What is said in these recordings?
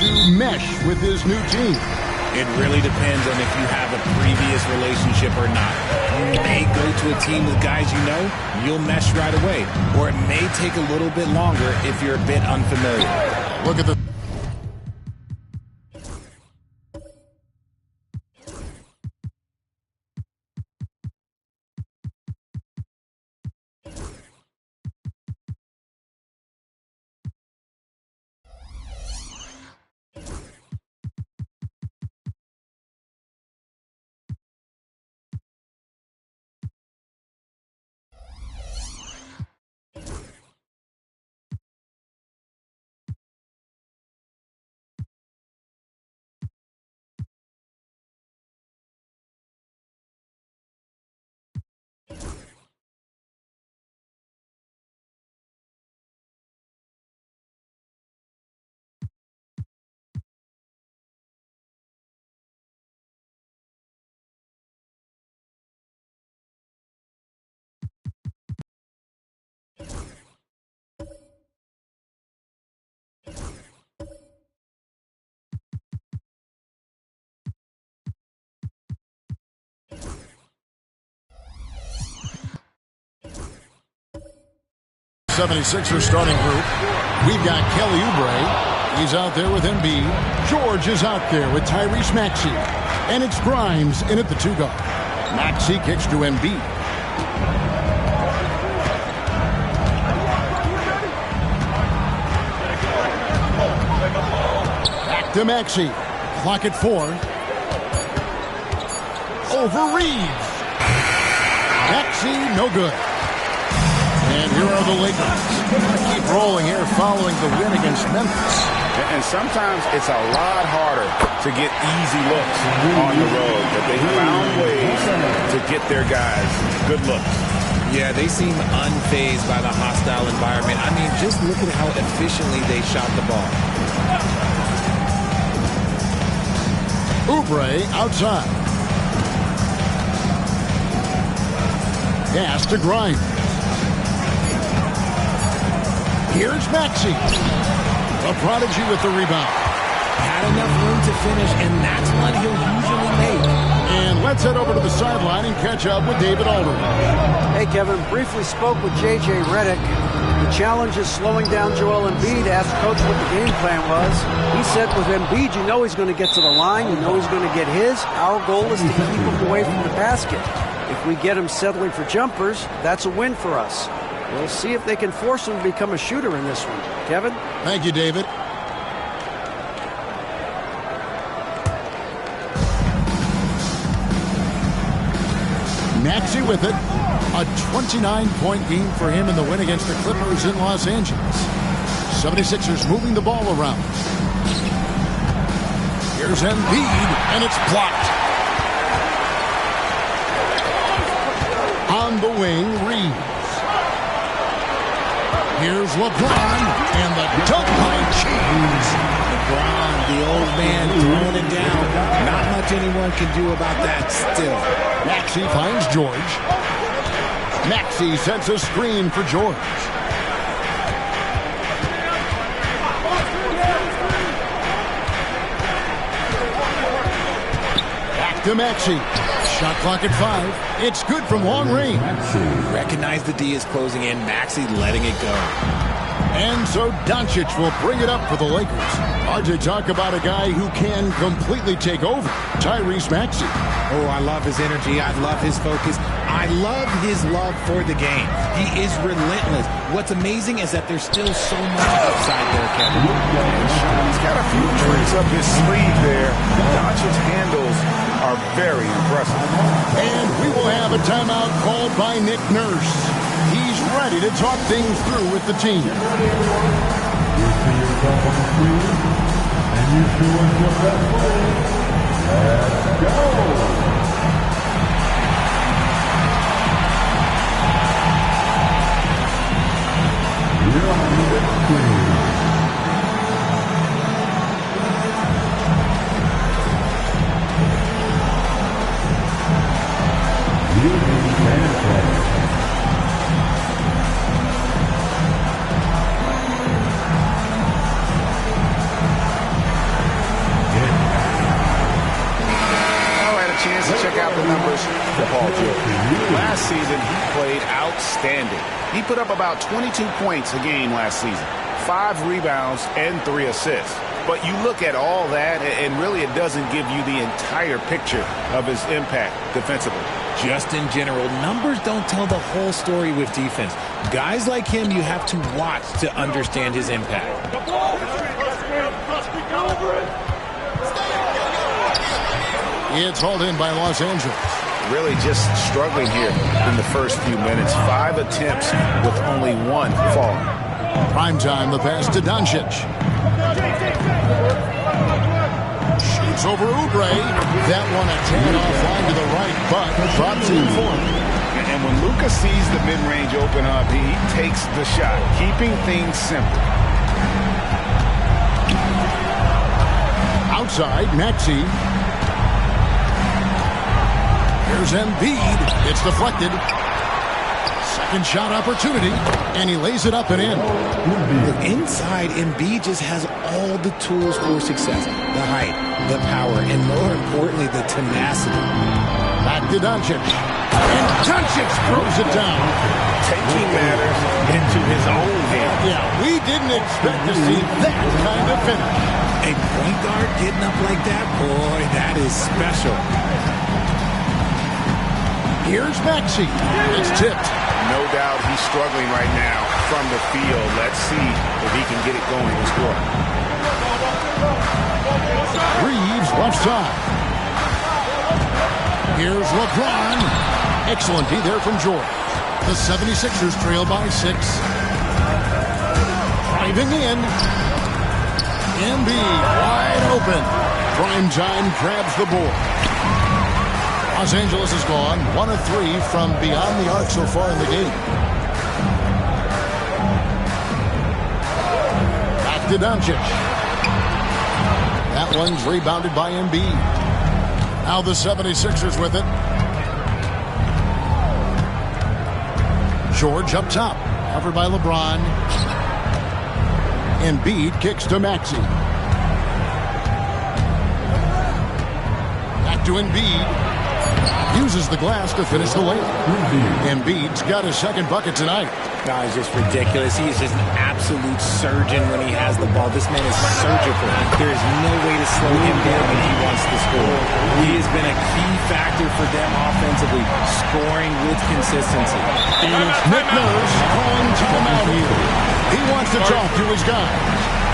to mesh with his new team? It really depends on if you have a previous relationship or not. You may go to a team with guys you know, you'll mesh right away. Or it may take a little bit longer if you're a bit unfamiliar. Look at the... '76ers starting group. We've got Kelly Oubre. He's out there with Embiid. George is out there with Tyrese Maxey. And it's Grimes in at the 2 guard. Maxey kicks to Embiid. Back to Maxey. Clock at 4. Over Reeves. Maxey, no good. And here are the Lakers. Keep rolling here following the win against Memphis. And sometimes it's a lot harder to get easy looks on the road, but they found ways to get their guys good looks. Yeah, they seem unfazed by the hostile environment. I mean, just look at how efficiently they shot the ball. Oubre outside. Pass to Grimes. Here's Maxey. A prodigy with the rebound. Had enough room to finish, and that's what he'll usually make. And let's head over to the sideline and catch up with David Aldridge. Hey, Kevin. Briefly spoke with J.J. Redick. The challenge is slowing down Joel Embiid. Asked Coach what the game plan was. He said with Embiid, you know he's going to get to the line. You know he's going to get his. Our goal is to keep him away from the basket. If we get him settling for jumpers, that's a win for us. We'll see if they can force him to become a shooter in this one. Kevin? Thank you, David. Maxey with it. A 29-point game for him in the win against the Clippers in Los Angeles. 76ers moving the ball around. Here's Embiid, and it's blocked. On the wing, Reeves. Here's LeBron, and the dunk by James. LeBron, the old man, throwing it down. Not much anyone can do about that still. Maxey finds George. Maxey sets a screen for George. Back to Maxey. Shot clock at 5. It's good from long range. Recognize the D is closing in. Maxey letting it go. And so Doncic will bring it up for the Lakers. Hard to talk about a guy who can completely take over. Tyrese Maxey. Oh, I love his energy. I love his focus. I love his love for the game. He is relentless. What's amazing is that there's still so much upside there, Kevin. He's got a few tricks up his sleeve there. Doncic's handles are very impressive. And we will have a timeout called by Nick Nurse. He's ready to talk things through with the team. You see yourself on the field, and you feel yourself that way. Let's go! numbers for Paul George. Last season, he played outstanding. He put up about 22 points a game last season, 5 rebounds and 3 assists. But you look at all that, and really it doesn't give you the entire picture of his impact defensively. Just in general, numbers don't tell the whole story with defense. Guys like him, you have to watch to understand his impact. It's hauled in by Los Angeles. Really just struggling here in the first few minutes. 5 attempts with only 1 fall. Prime time, the pass to Doncic. Shoots over Oubre. That one a tad offline to the right, but drops in for him. And when Luka sees the mid-range open up, he takes the shot, keeping things simple. Outside, Maxey. Here's Embiid. It's deflected. Second shot opportunity, and he lays it up and in. Look, inside, Embiid just has all the tools for success. The height, the power, and more importantly, the tenacity. Back to Doncic. And Doncic throws it down. Taking matters into his own hands. Yeah, we didn't expect to see that kind of finish. A point guard getting up like that, boy, that is special. Here's Maxey. It's tipped. No doubt he's struggling right now from the field. Let's see if he can get it going and score. Reeves left side. Here's LeBron. Excellent D there from George. The 76ers trail by 6. Driving in. Embiid wide open. Prime time grabs the board. Los Angeles has gone 1 of 3 from beyond the arc so far in the game. Back to Doncic. That one's rebounded by Embiid. Now the 76ers with it. George up top. Covered by LeBron. Embiid kicks to Maxey. Back to Embiid. Uses the glass to finish the lane. Embiid's got his second bucket tonight. No, it's just ridiculous. He is just an absolute surgeon when he has the ball. This man is surgical. There is no way to slow him down when he wants to score. He has been a key factor for them offensively, scoring with consistency. And it's Nick Nurse calling timeout here. He wants to talk to his guys.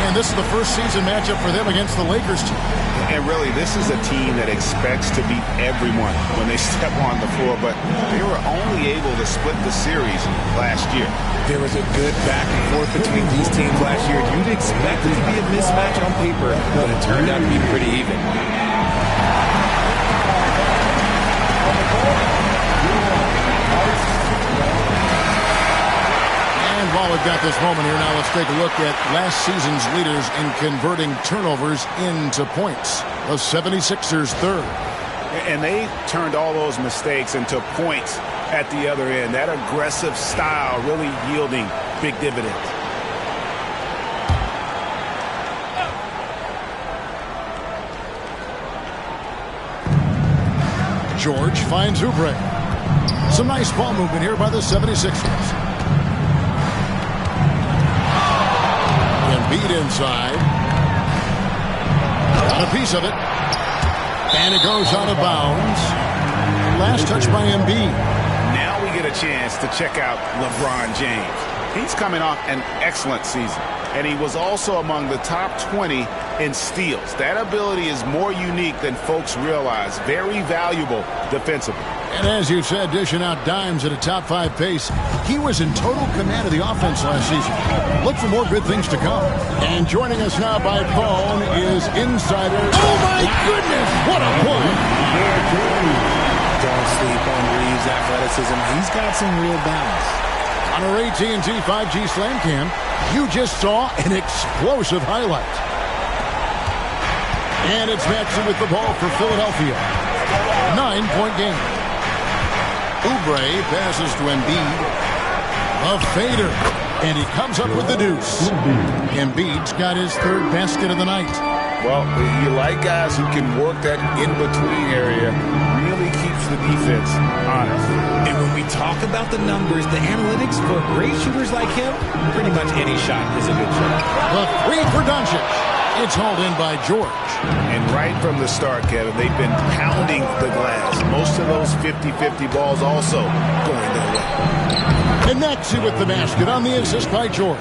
And this is the first season matchup for them against the Lakers team. And really, this is a team that expects to beat everyone when they step on the floor, but they were only able to split the series last year. There was a good back and forth between these teams last year. You'd expect it to be a mismatch on paper, but it turned out to be pretty even. And while we've got this moment here now, let's take a look at last season's leaders in converting turnovers into points. The 76ers third. And they turned all those mistakes into points at the other end. That aggressive style really yielding big dividends. George finds Oubre. Some nice ball movement here by the 76ers. Embiid inside. Got a piece of it. And it goes out of bounds. Last touch by Embiid. Now we get a chance to check out LeBron James. He's coming off an excellent season. And he was also among the top 20 in steals. That ability is more unique than folks realize. Very valuable defensively. And as you said, dishing out dimes at a top 5 pace, he was in total command of the offense last season. Look for more good things to come. And joining us now by phone is insider. Oh my goodness, what a play! Don't sleep on Reeves' athleticism. He's got some real balance. On our AT&T 5G Slam Cam, you just saw an explosive highlight. And it's Maxey with the ball for Philadelphia. 9-point game. Oubre passes to Embiid. A fader. And he comes up with the deuce. Embiid's got his third basket of the night. Well, you like guys who can work that in-between area, really really keeps the defense honest. And when we talk about the numbers, the analytics for great shooters like him, pretty much any shot is a good shot. The three for Doncic. It's hauled in by George. And right from the start, Kevin, they've been pounding the glass. Most of those 50-50 balls also going their way. And Maxey with the basket on the assist by George.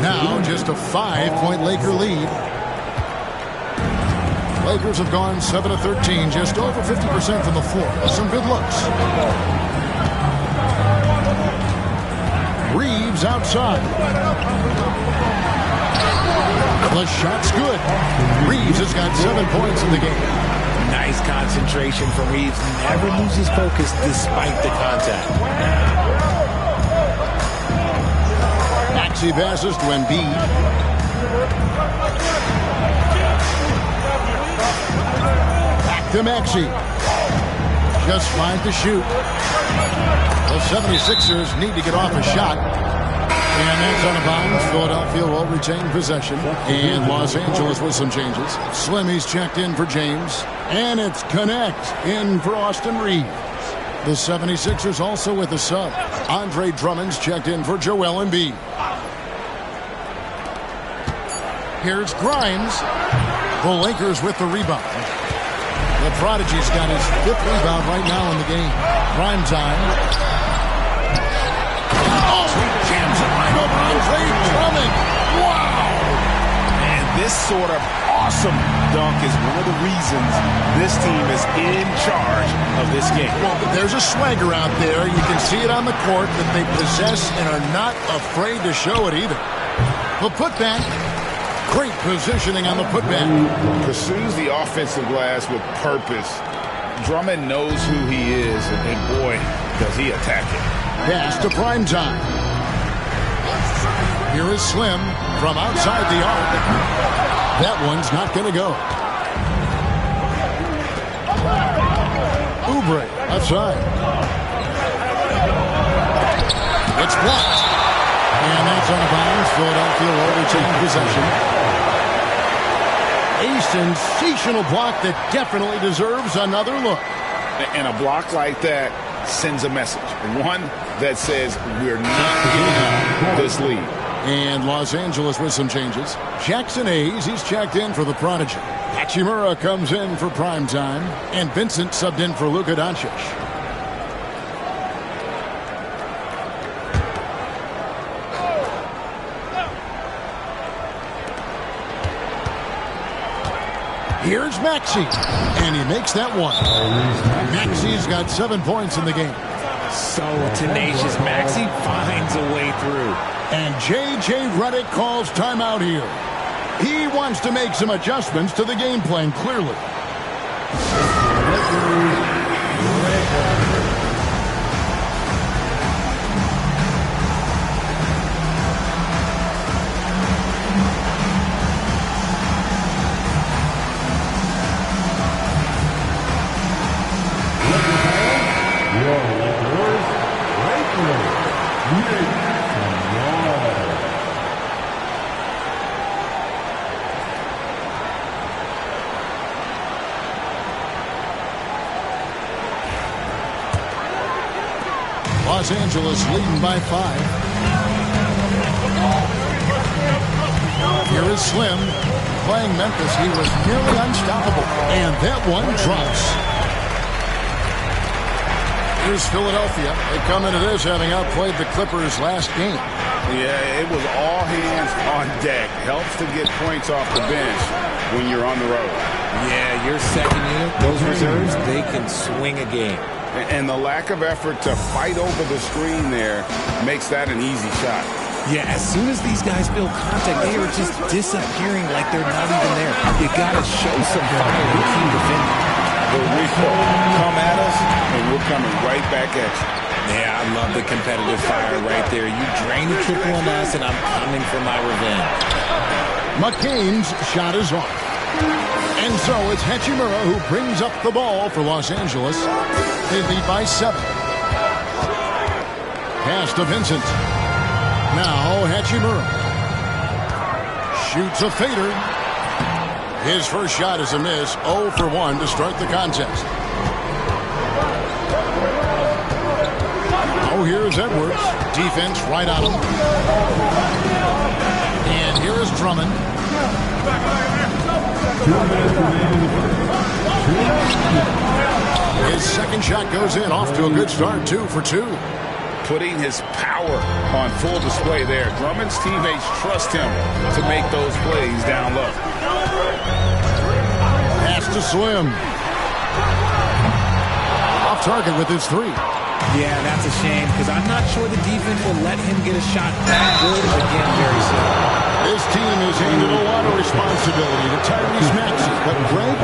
Now just a 5-point Laker lead. Lakers have gone 7 of 13, just over 50% from the floor. Some good looks. Reeves outside. The shot's good. Reeves has got 7 points in the game. Nice concentration from Reeves. Never loses focus despite the contact. Maxey passes to Embiid. Back to Maxey. Just 5 to shoot. The 76ers need to get off a shot. And that's out of bounds. Philadelphia will retain possession. And Los Angeles with some changes. Slimmy's checked in for James. And it's Connect in for Austin Reeves. The 76ers also with a sub. Andre Drummond's checked in for Joel Embiid. Here's Grimes. The Lakers with the rebound. The Prodigy's got his 5th rebound right now in the game. Prime time. Jams it right over Andre Drummond. Wow! And this sort of awesome dunk is one of the reasons this team is in charge of this game. Well, there's a swagger out there. You can see it on the court that they possess and are not afraid to show it either. The putback. Great positioning on the putback. Pursues the offensive glass with purpose. Drummond knows who he is, and boy, does he attack it. Pass to prime time. Here is Slim from outside the arc. That one's not going to go. Oubre outside. It's blocked. And that's out of bounds. Philadelphia will retain possession. A sensational block that definitely deserves another look. And a block like that sends a message. One that says we're not giving up this lead. And Los Angeles with some changes. Jackson Hayes, he's checked in for the Prodigy. Hachimura comes in for prime time. And Vincent subbed in for Luka Doncic. Here's Maxey. And he makes that one. Maxey's got 7 points in the game. So tenacious. Maxey finds a way through. And J.J. Redick calls timeout here. He wants to make some adjustments to the game plan, clearly. Los Angeles leading by 5. Here is Slim. Playing Memphis, he was nearly unstoppable. And that one drops. Here's Philadelphia. They come into this having outplayed the Clippers last game. Yeah, it was all hands on deck. Helps to get points off the bench when you're on the road. Yeah, your second unit, those reserves, they can swing a game. And the lack of effort to fight over the screen there makes that an easy shot. Yeah, as soon as these guys feel contact, they are just disappearing like they're not even there. You got to show some fire with team defending. The recoil. Come at us, and we're coming right back at you. Yeah, I love the competitive fire right there. You drain the triple on us, and I'm coming for my revenge. McCain's shot is off. And so it's Hachimura who brings up the ball for Los Angeles. They lead by 7. Pass to Vincent. Now Hachimura shoots a fader. His first shot is a miss. 0 for 1 to start the contest. So here's Edwards. Defense right on him. And here is Drummond. His second shot goes in. Off to a good start. 2 for 2. Putting his power on full display there. Drummond's teammates trust him to make those plays down low. Pass to Slim. Off target with his 3. Yeah, that's a shame because I'm not sure the defense will let him get a shot that good again very soon. This team has handed a lot of responsibility to Tyrese Maxey, but Greg,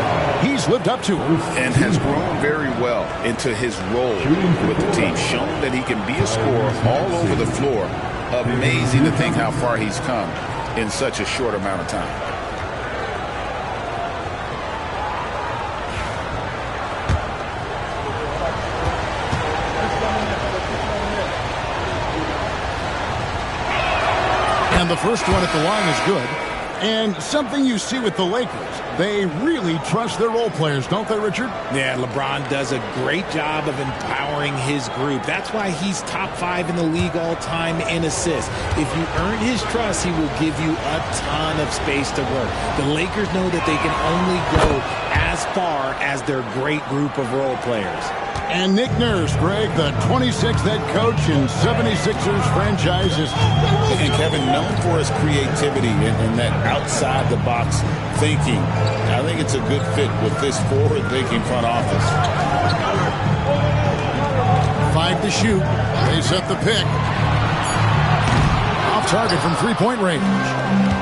he's lived up to it. And has grown very well into his role with the team, shown that he can be a scorer all over the floor. Amazing to think how far he's come in such a short amount of time. And the first one at the line is good. And something you see with the Lakers, they really trust their role players, don't they, Richard? Yeah, LeBron does a great job of empowering his group. That's why he's top 5 in the league all time in assists. If you earn his trust, he will give you a ton of space to work. The Lakers know that they can only go as far as their great group of role players. And Nick Nurse, Greg, the 26th head coach in 76ers franchise is... And Kevin, known for his creativity and that outside-the-box thinking. I think it's a good fit with this forward-thinking front office. 5 to shoot. They set the pick. Off target from three-point range.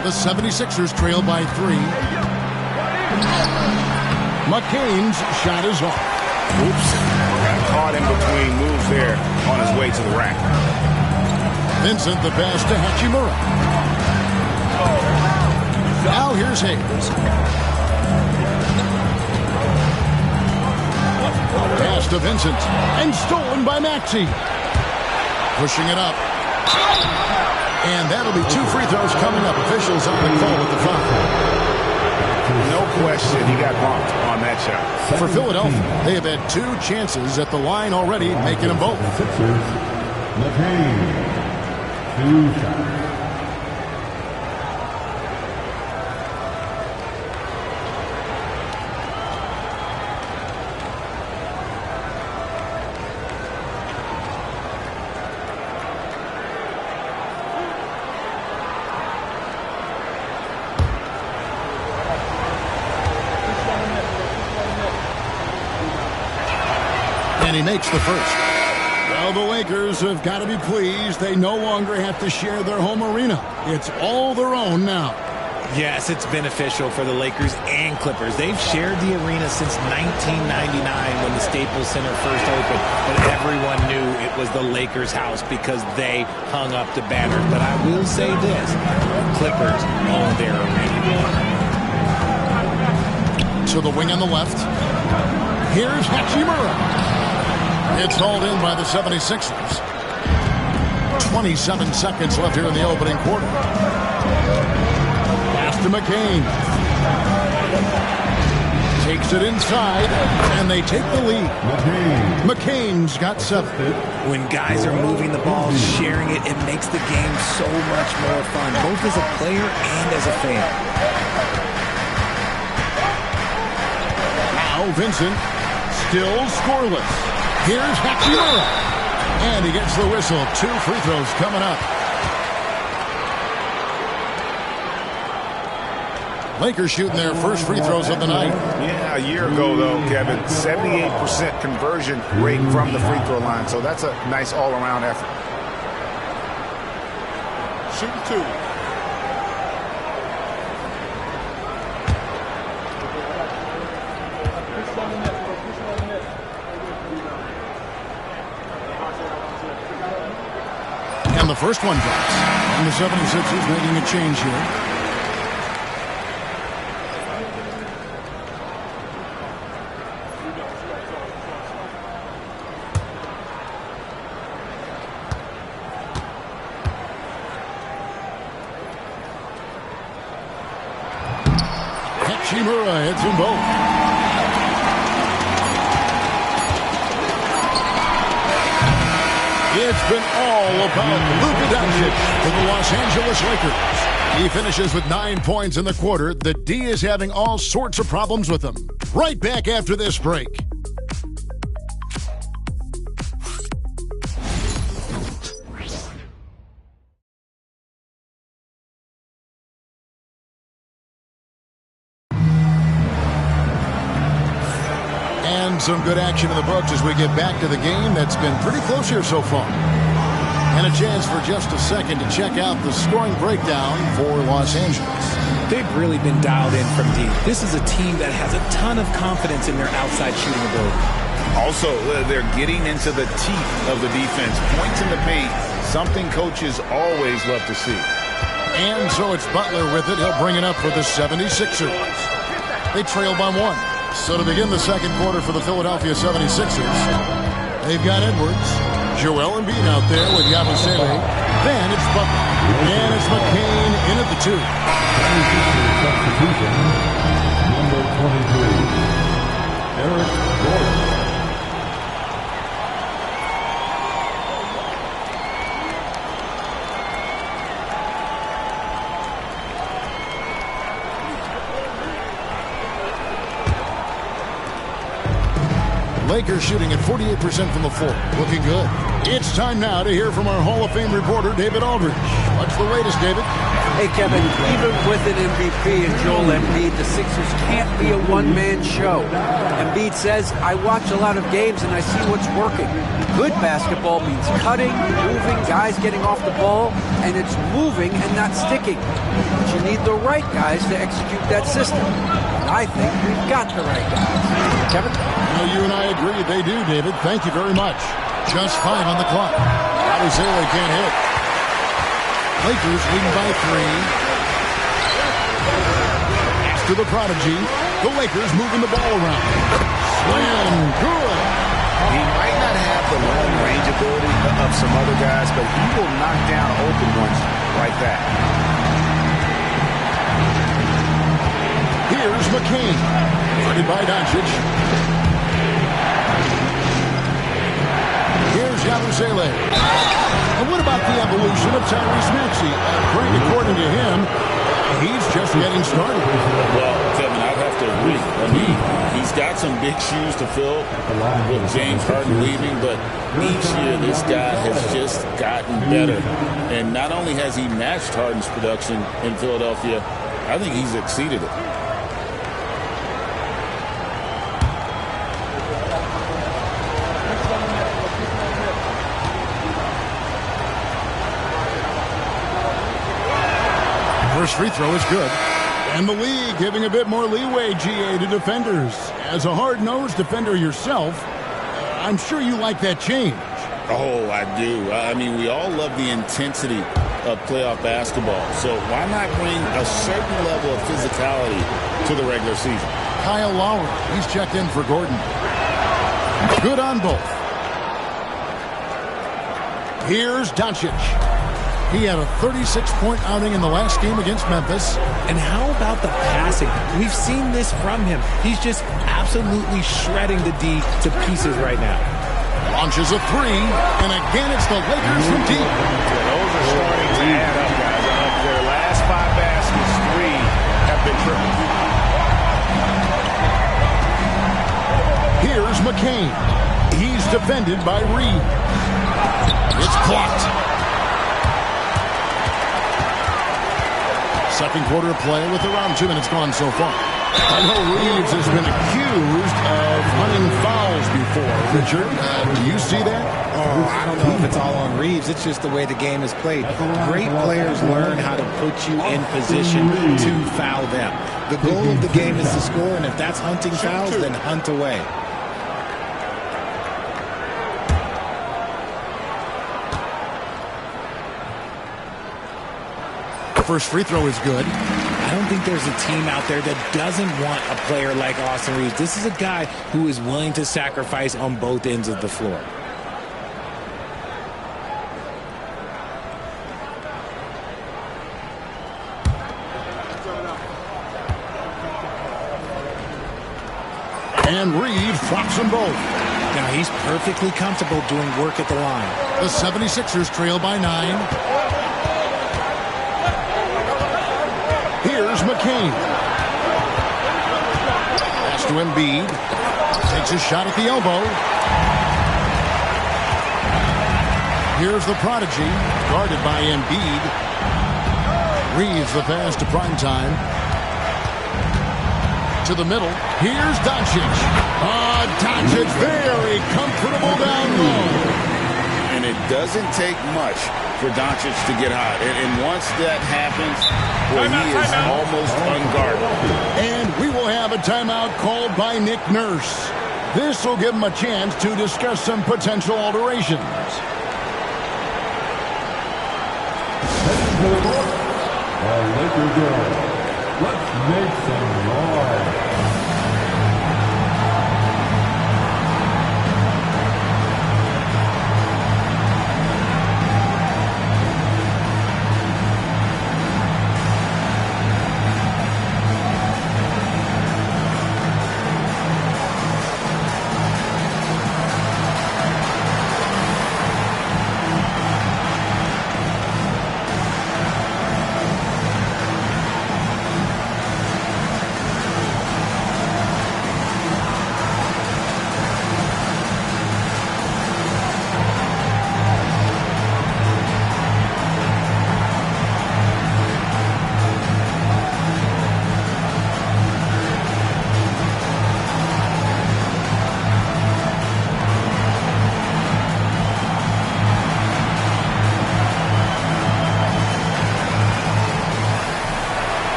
The 76ers trail by 3. McCain's shot is off. Oops. Got caught in between moves there on his way to the rack. Vincent the pass to Hachimura. Now here's Hayes. Pass to Vincent. And stolen by Maxey. Pushing it up. And that'll be 2 free throws coming up. Officials on the call with the foul. No question, he got bumped on that shot. For Philadelphia, they have had 2 chances at the line already, making them both. Sixers, McCain, 2 shots. And he makes the first. Well, the Lakers have got to be pleased. They no longer have to share their home arena. It's all their own now. Yes, it's beneficial for the Lakers and Clippers. They've shared the arena since 1999 when the Staples Center first opened. But everyone knew it was the Lakers' house because they hung up the banners. But I will say this, Clippers own their arena. To the wing on the left. Here's Hachimura. It's hauled in by the 76ers. 27 seconds left here in the opening quarter. Pass to McCain. Takes it inside, and they take the lead. McCain's got 7. When guys are moving the ball, sharing it, it makes the game so much more fun, both as a player and as a fan. Now Vincent, still scoreless. Here's Hachimura. And he gets the whistle. 2 free throws coming up. Lakers shooting their first free throws of the night. Yeah, a year ago, though, Kevin, 78% conversion rate from the free throw line. So that's a nice all-around effort. Shooting 2. And the first one drops. And the 76ers making a change here. Hachimura hits them both. It's been all about Luka Doncic for the Los Angeles Lakers. He finishes with 9 points in the quarter. The D is having all sorts of problems with him. Right back after this break. And some good action in the books as we get back to the game that's been pretty close here so far. And a chance for just a second to check out the scoring breakdown for Los Angeles. They've really been dialed in from deep. This is a team that has a ton of confidence in their outside shooting ability. Also, they're getting into the teeth of the defense. Points in the paint, something coaches always love to see. And so it's Butler with it. He'll bring it up for the 76ers. They trail by 1. So to begin the second quarter for the Philadelphia 76ers, they've got Edwards, Joel Embiid out there with Yabusele. Then it's Butler. And it's McCain in at the 2. Substitution, number 23, Eric Gordon. Lakers shooting at 48% from the floor. Looking good. It's time now to hear from our Hall of Fame reporter, David Aldridge. What's the latest, David? Hey, Kevin, even with an MVP and Joel Embiid, the Sixers can't be a one-man show. Embiid says, I watch a lot of games and I see what's working. Good basketball means cutting, moving, guys getting off the ball, and it's moving and not sticking. But you need the right guys to execute that system. And I think we've got the right guys. Kevin? Well, you and I agree they do, David. Thank you very much. Just 5 on the clock. Yabusele can't hit. Lakers leading by 3. Pass to the prodigy. The Lakers moving the ball around. Slam. Good. He might not have the long-range ability of some other guys, but he will knock down open ones like that. Here's McCain. Guarded by Doncic. Here's Yabusele. And what about the evolution of Tyrese Maxey? According to him, he's just getting started. Well, Kevin, I'd have to agree. I mean, he's got some big shoes to fill with James Harden leaving, but each year this guy has just gotten better. And not only has he matched Harden's production in Philadelphia, I think he's exceeded it. First free throw is good. And the league giving a bit more leeway, GA, to defenders. As a hard-nosed defender yourself, I'm sure you like that change. Oh, I do. I mean, we all love the intensity of playoff basketball. So why not bring a certain level of physicality to the regular season? Kyle Lowry, he's checked in for Gordon. Good on both. Here's Doncic. He had a 36-point outing in the last game against Memphis. And how about the passing? We've seen this from him. He's just absolutely shredding the D to pieces right now. Launches a 3, and again it's the Lakers from deep. Those are starting to add up, guys. Their last 5 baskets, 3 have been triple. Here's McCain. He's defended by Reed. It's blocked. Second quarter of play with around 2 minutes gone so far. I know Reeves has been accused of hunting fouls before. Richard, do you see that? Oh, I don't know if it's all on Reeves. It's just the way the game is played. Great players learn how to put you in position to foul them. The goal of the game is to score, and if that's hunting fouls, then hunt away. First free throw is good. I don't think there's a team out there that doesn't want a player like Austin Reeves. This is a guy who is willing to sacrifice on both ends of the floor. And Reeves drops them both. Now he's perfectly comfortable doing work at the line. The 76ers trail by 9. Here's McCain. Pass to Embiid. Takes a shot at the elbow. Here's the prodigy, guarded by Embiid. Reaves the pass to Primetime. To the middle. Here's Doncic. Doncic very comfortable down low. And it doesn't take much for Doncic to get hot. And once that happens, well, he is almost unguardable. And we will have a timeout called by Nick Nurse. This will give him a chance to discuss some potential alterations. Let's make some noise.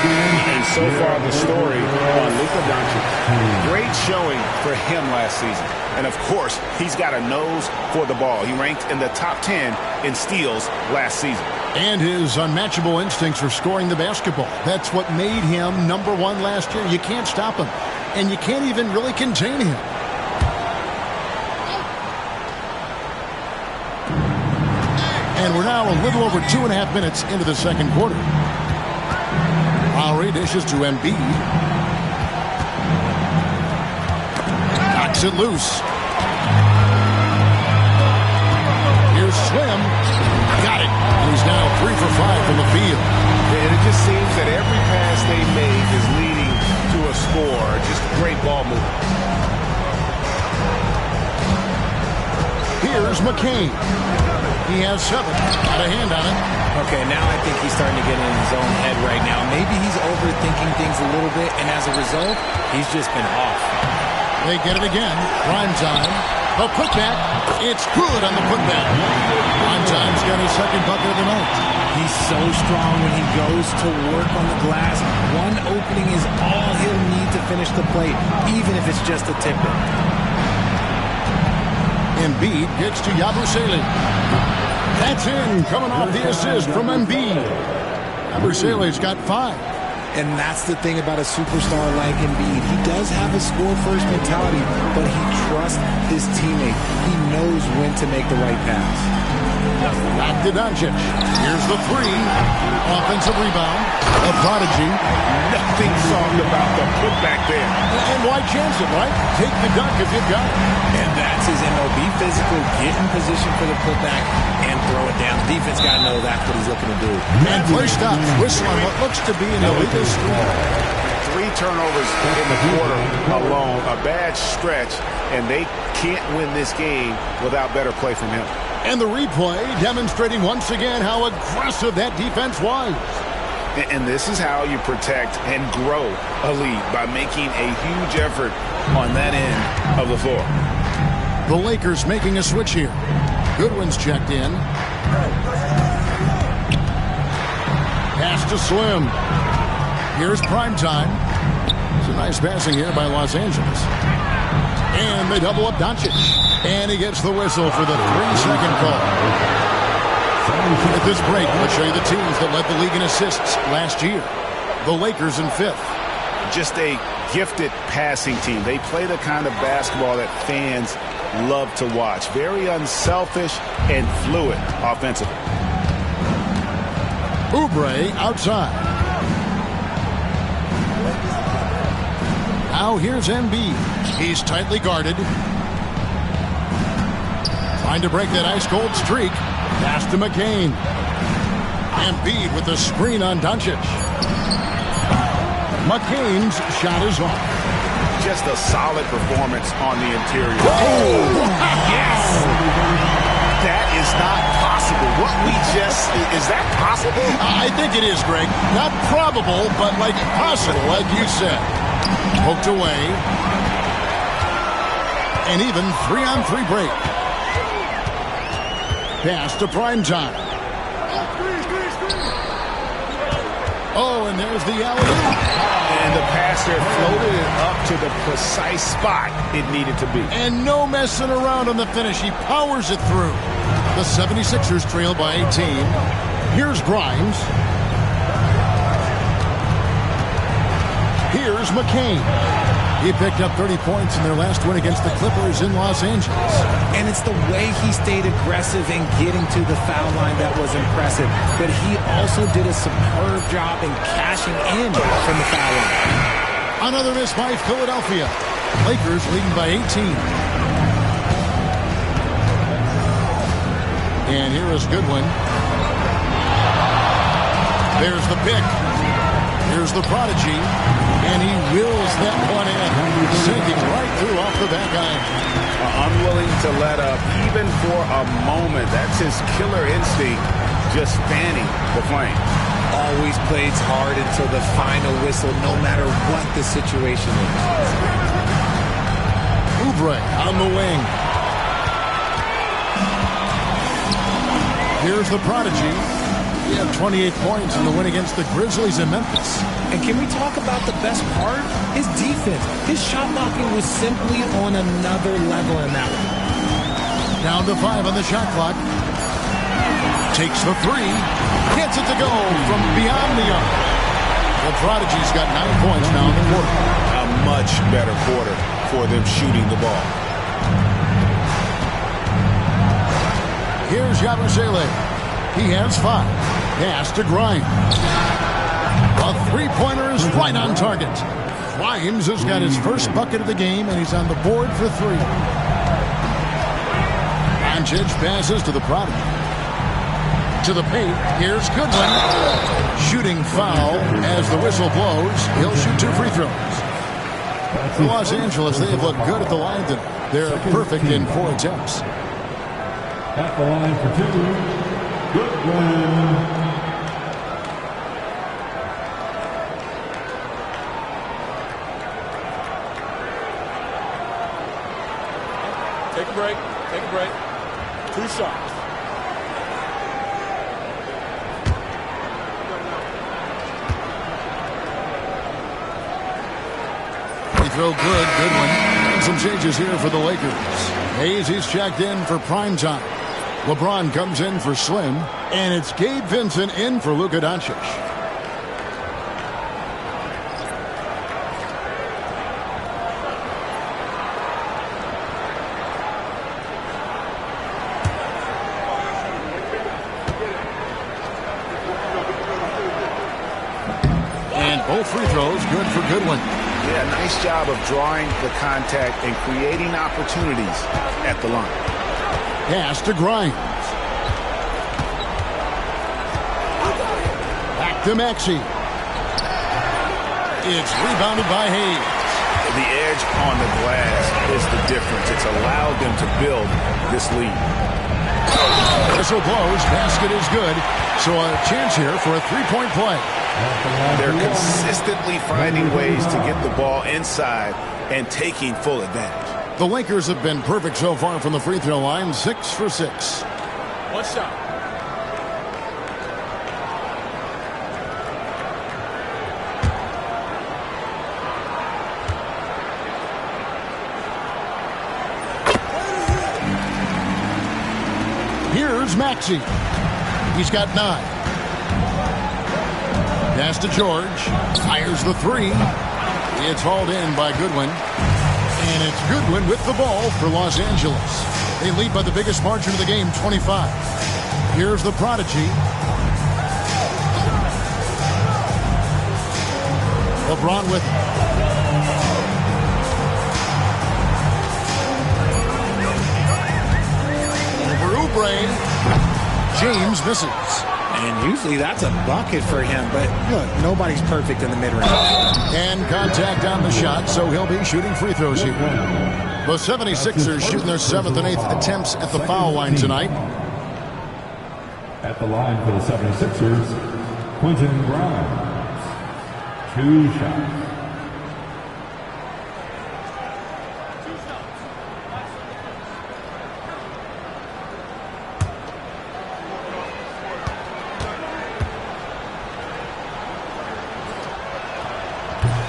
And so far the story on Luka Doncic. Great showing for him last season. And of course, he's got a nose for the ball. He ranked in the top 10 in steals last season. And his unmatchable instincts for scoring the basketball. That's what made him #1 last year. You can't stop him. And you can't even really contain him. And we're now a little over 2.5 minutes into the second quarter. Lowry dishes to Embiid. Knocks it loose. Here's Slim. Got it. And he's now 3 for 5 from the field. And it just seems that every pass they make is leading to a score. Just great ball movement. Here's McCain. He has 7. Got a hand on it. Okay, now I think he's starting to get in his own head right now. Maybe he's overthinking things a little bit, and as a result, he's just been off. They get it again. Primetime. A putback. It's good on the putback. Primetime's got his second bucket of the night. He's so strong when he goes to work on the glass. One opening is all he'll need to finish the play, even if it's just a tip-in. Embiid gets to Yabusele. That's in, coming off the assist from Embiid. Yabusele's got 5. And that's the thing about a superstar like Embiid. He does have a score-first mentality, but he trusts his teammate. He knows when to make the right pass. Back to Doncic. Here's the 3. Offensive rebound. A prodigy. Nothing soft about the putback there. And why chance it, right? Take the dunk if you've got it. And that's his MO. Be physical, get in position for the putback, and throw it down. The defense got to know that's what he's looking to do. And play stops. Whistle on what looks to be an illegal screen. 3 turnovers in the quarter alone. A bad stretch, and they can't win this game without better play from him. And the replay demonstrating once again how aggressive that defense was. And this is how you protect and grow a lead, by making a huge effort on that end of the floor. The Lakers making a switch here. Goodwin's checked in. Pass to Slim. Here's Primetime. It's a nice passing here by Los Angeles. And they double up Doncic. And he gets the whistle for the 3-second call. At this break, let's show you the teams that led the league in assists last year. The Lakers in 5th. Just a gifted passing team. They play the kind of basketball that fans love to watch. Very unselfish and fluid offensively. Oubre outside. Now here's Embiid. He's tightly guarded. Trying to break that ice-cold streak. Pass to McCain. Embiid with the screen on Doncic. McCain's shot is off. Just a solid performance on the interior. Oh! Yes! That is not possible. What we just... Is that possible? I think it is, Greg. Not probable, but like possible, like you said. Poked away. An even 3-on-3 break. Pass to Primetime. Oh, and there's the alley-oop. And the passer floated it up to the precise spot it needed to be. And no messing around on the finish. He powers it through. The 76ers trail by 18. Here's Grimes. Here's McCain. He picked up 30 points in their last win against the Clippers in Los Angeles. And it's the way he stayed aggressive in getting to the foul line that was impressive. But he also did a superb job in cashing in from the foul line. Another miss by Philadelphia. Lakers leading by 18. And here is Goodwin. There's the pick. Here's the prodigy. And he wills that one in. Sinking right through off the back iron. Unwilling to let up even for a moment. That's his killer instinct, just fanning the flame. Always plays hard until the final whistle, no matter what the situation is. Oubre on the wing. Here's the prodigy. He had 28 points in the win against the Grizzlies in Memphis. And can we talk about the best part? His defense. His shot blocking was simply on another level in that one. Down to 5 on the shot clock. Takes the three. Gets it to go from beyond the arc. The prodigy's got 9 points now in the quarter. A much better quarter for them shooting the ball. Here's Yabusele. He has 5. Pass to Grimes. A three-pointer is right on target. Grimes has got his first bucket of the game, and he's on the board for 3. Doncic passes to the prodigy. To the paint. Here's Goodwin. Shooting foul as the whistle blows. He'll shoot 2 free throws. For Los Angeles, they have looked good at the line tonight. They're perfect in 4 attempts. At the line for 2. Goodwin. Take a break. Take a break. 2 shots. Free throw good. Goodwin. And some changes here for the Lakers. Hayes, he's checked in for Primetime. LeBron comes in for Slim. And it's Gabe Vincent in for Luka Doncic. Both free throws good for Goodwin. Yeah, nice job of drawing the contact and creating opportunities at the line. Pass to Grimes. Back to Maxey. It's rebounded by Hayes. The edge on the glass is the difference. It's allowed them to build this lead. Whistle blows. Basket is good. So a chance here for a three-point play. They're consistently finding ways to get the ball inside and taking full advantage. The Lakers have been perfect so far from the free throw line, 6 for 6. 1 shot. Here's Maxey. He's got 9. Pass to George. Fires the 3. It's hauled in by Goodwin. And it's Goodwin with the ball for Los Angeles. They lead by the biggest margin of the game, 25. Here's the prodigy. LeBron with it. Oubre. James misses. And usually that's a bucket for him, but look, nobody's perfect in the mid-range. And contact on the shot, so he'll be shooting free throws here. The 76ers shooting their 7th and 8th attempts at the foul line tonight. At the line for the 76ers, Quentin Grimes. 2 shots.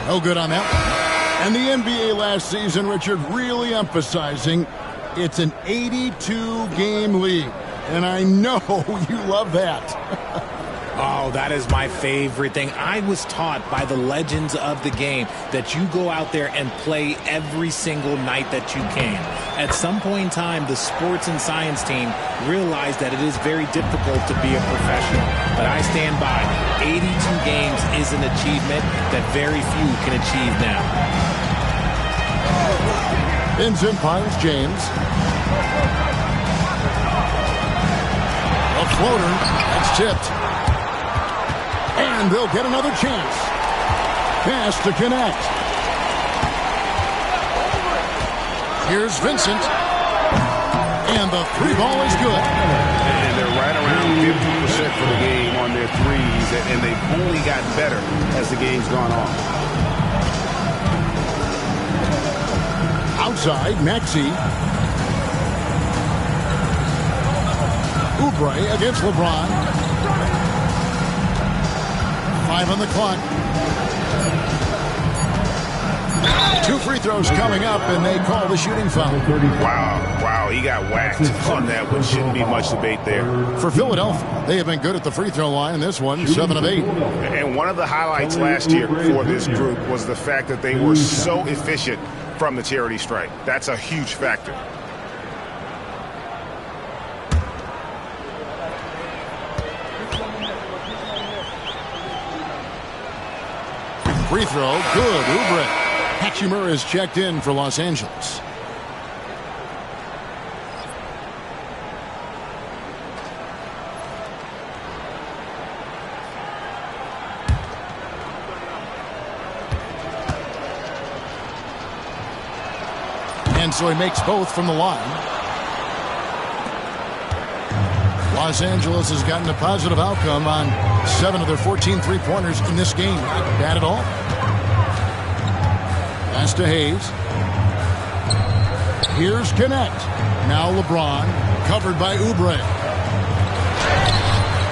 No good on that. And the NBA last season, Richard, really emphasizing it's an 82-game league. And I know you love that. Oh, that is my favorite thing. I was taught by the legends of the game that you go out there and play every single night that you can. At some point in time, the sports and science team realized that it is very difficult to be a professional. But I stand by. 82 games is an achievement that very few can achieve now. Vincent finds James. A floater. That's tipped. And they'll get another chance. Pass to connect. Here's Vincent. And the 3 ball is good. And they're right around 50% for the game on their threes, and they've only gotten better as the game's gone on. Outside, Maxey. Oubre against LeBron. 5 on the clock. 2 free throws coming up, and they call the shooting foul. Wow, he got whacked on that one. Shouldn't be much debate there. For Philadelphia, they have been good at the free throw line in this one, 7 of 8. And one of the highlights last year for this group was the fact that they were so efficient from the charity stripe. That's a huge factor. Free throw, good. Oubre. Hachimura is checked in for Los Angeles. And so he makes both from the line. Los Angeles has gotten a positive outcome on 7 of their 14 three-pointers in this game. Not bad at all. Pass to Hayes. Here's Connect. Now LeBron, covered by Oubre.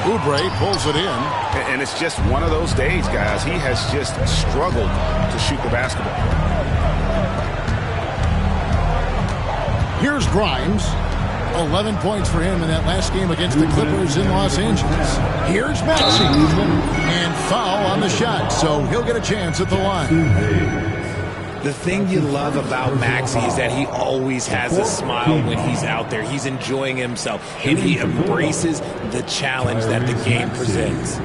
Oubre pulls it in. And it's just one of those days, guys. He has just struggled to shoot the basketball. Here's Grimes. 11 points for him in that last game against the Clippers in Los Angeles. Here's Maxey. And foul on the shot, so he'll get a chance at the line. The thing you love about Maxey is that he always has a smile when he's out there. He's enjoying himself, and he embraces the challenge that the game presents.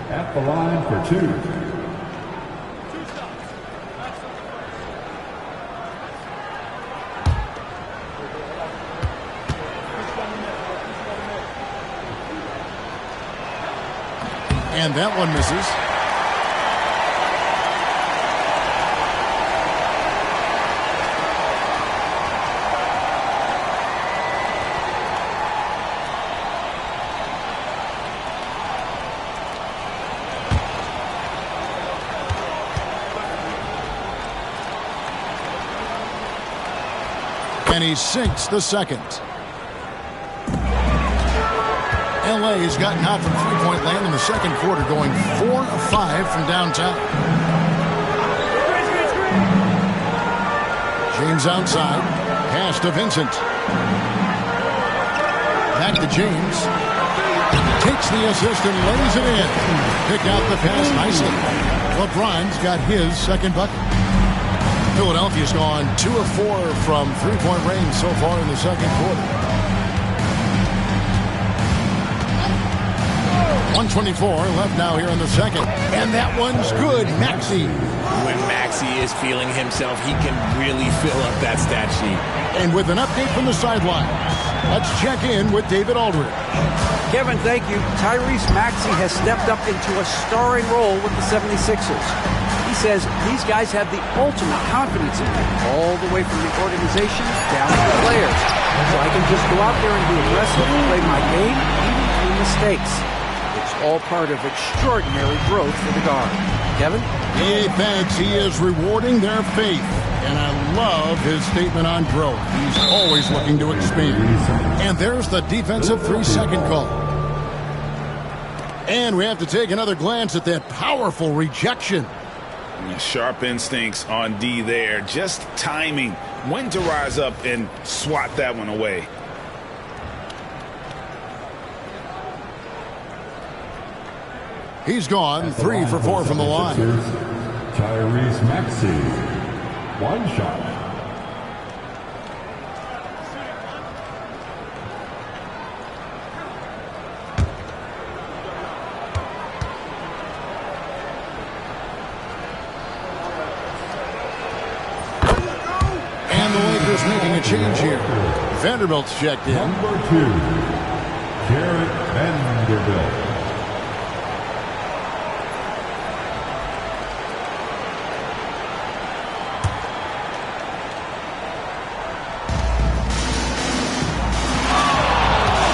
At the line for 2. And that one misses. And he sinks the second. LA has gotten hot from three-point land in the second quarter, going 4 of 5 from downtown. James outside. Pass to Vincent. Back to James. Takes the assist and lays it in. Pick out the pass nicely. LeBron's got his second bucket. Philadelphia's gone 2 of 4 from three-point range so far in the second quarter. 1:24 left now here in the second. And that one's good. Maxey. When Maxey is feeling himself, he can really fill up that stat sheet. And with an update from the sideline, Let's check in with David Aldridge. Kevin, thank you. Tyrese Maxey has stepped up into a starring role with the 76ers. He says these guys have the ultimate confidence in him, all the way from the organization down to the players. So I can just go out there and be aggressive, play my game, even through mistakes. It's all part of extraordinary growth for the guard. Kevin? He thinks he is rewarding their faith, and I love his statement on growth. He's always looking to expand. And there's the defensive 3-second call. And we have to take another glance at that powerful rejection. Sharp instincts on D there. Just timing when to rise up and swat that one away. He's gone 3 for 4 from the line. Tyrese Maxey, 1 shot. And the Lakers making a change here. Vanderbilt's checked in. Number 2, Garrett Vanderbilt.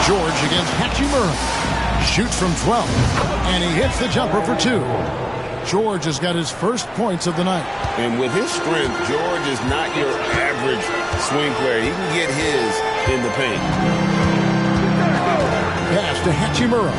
George against Hachimura. Shoots from 12. And he hits the jumper for 2. George has got his first points of the night. And with his strength, George is not your average swing player. He can get his in the paint. Pass to Hachimura.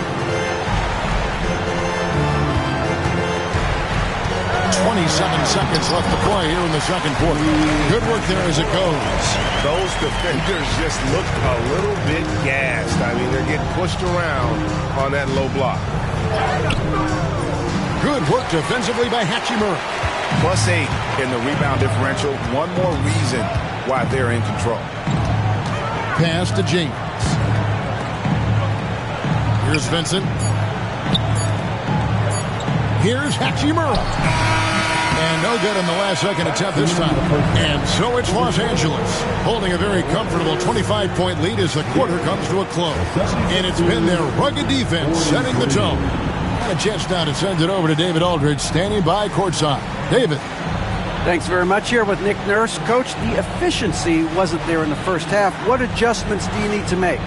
27 seconds left to play here in the second quarter. Good work there as it goes. Those defenders just look a little bit gassed. I mean, they're getting pushed around on that low block. Good work defensively by Hachimura. +8 in the rebound differential. One more reason why they're in control. Pass to James. Here's Vincent. Here's Hachimura. And no good in the last second attempt this time. And so it's Los Angeles holding a very comfortable 25-point lead as the quarter comes to a close. And it's been their rugged defense setting the tone. And a chance now to send it over to David Aldridge standing by courtside. David. Thanks very much. Here with Nick Nurse. Coach, the efficiency wasn't there in the first half. What adjustments do you need to make?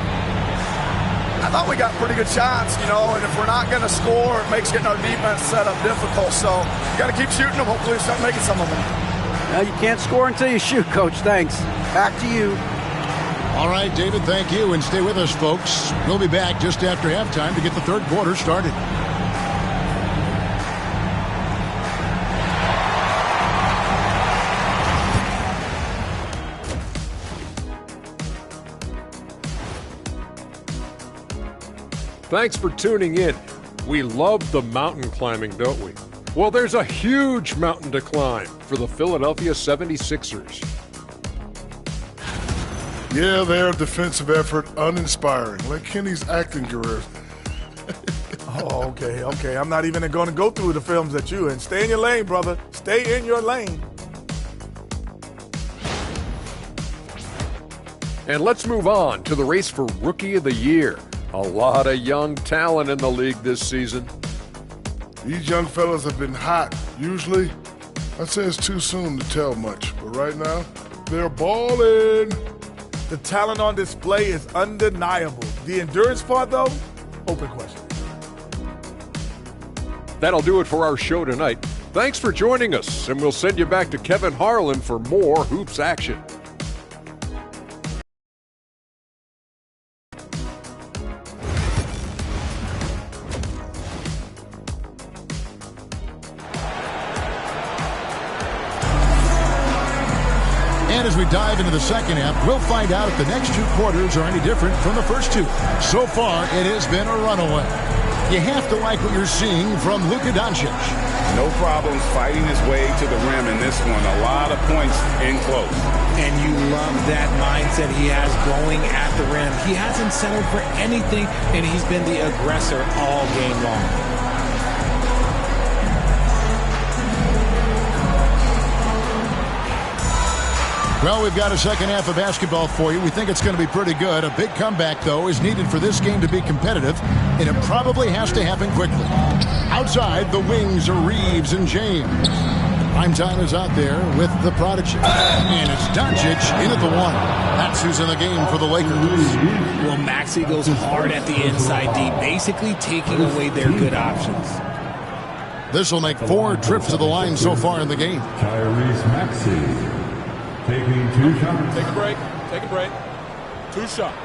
I thought we got pretty good shots, and if we're not going to score, it makes getting our defense set up difficult. So you got to keep shooting them. Hopefully we start making some of them. Now, you can't score until you shoot, Coach. Thanks. Back to you. All right, David, thank you. And stay with us, folks. We'll be back just after halftime to get the third quarter started. Thanks for tuning in. We love the mountain climbing, don't we? Well, there's a huge mountain to climb for the Philadelphia 76ers. Yeah, their defensive effort uninspiring, like Kenny's acting career. Oh, okay. I'm not even going to go through the films that you in. Stay in your lane, brother. Stay in your lane. And let's move on to the race for Rookie of the Year. A lot of young talent in the league this season. These young fellas have been hot. Usually, I'd say it's too soon to tell much, but right now, they're balling. The talent on display is undeniable. The endurance part, though, open question. That'll do it for our show tonight. Thanks for joining us, and we'll send you back to Kevin Harlan for more hoops action. And as we dive into the second half, we'll find out if the next two quarters are any different from the first two. So far, it has been a runaway. You have to like what you're seeing from Luka Doncic. No problems fighting his way to the rim in this one. A lot of points in close. And you love that mindset he has going at the rim. He hasn't settled for anything, and he's been the aggressor all game long. Well, we've got a second half of basketball for you. We think it's going to be pretty good. A big comeback, though, is needed for this game to be competitive, and it probably has to happen quickly. Outside, the wings are Reeves and James. Prime time is out there with the Prodigy. And it's Doncic in at the one. That's who's in the game for the Lakers. Well, Maxey goes hard at the inside D, basically taking away their good options. This will make 4 trips to the line so far in the game. Tyrese Maxey taking 2 shots. Take a break. Take a break. 2 shots.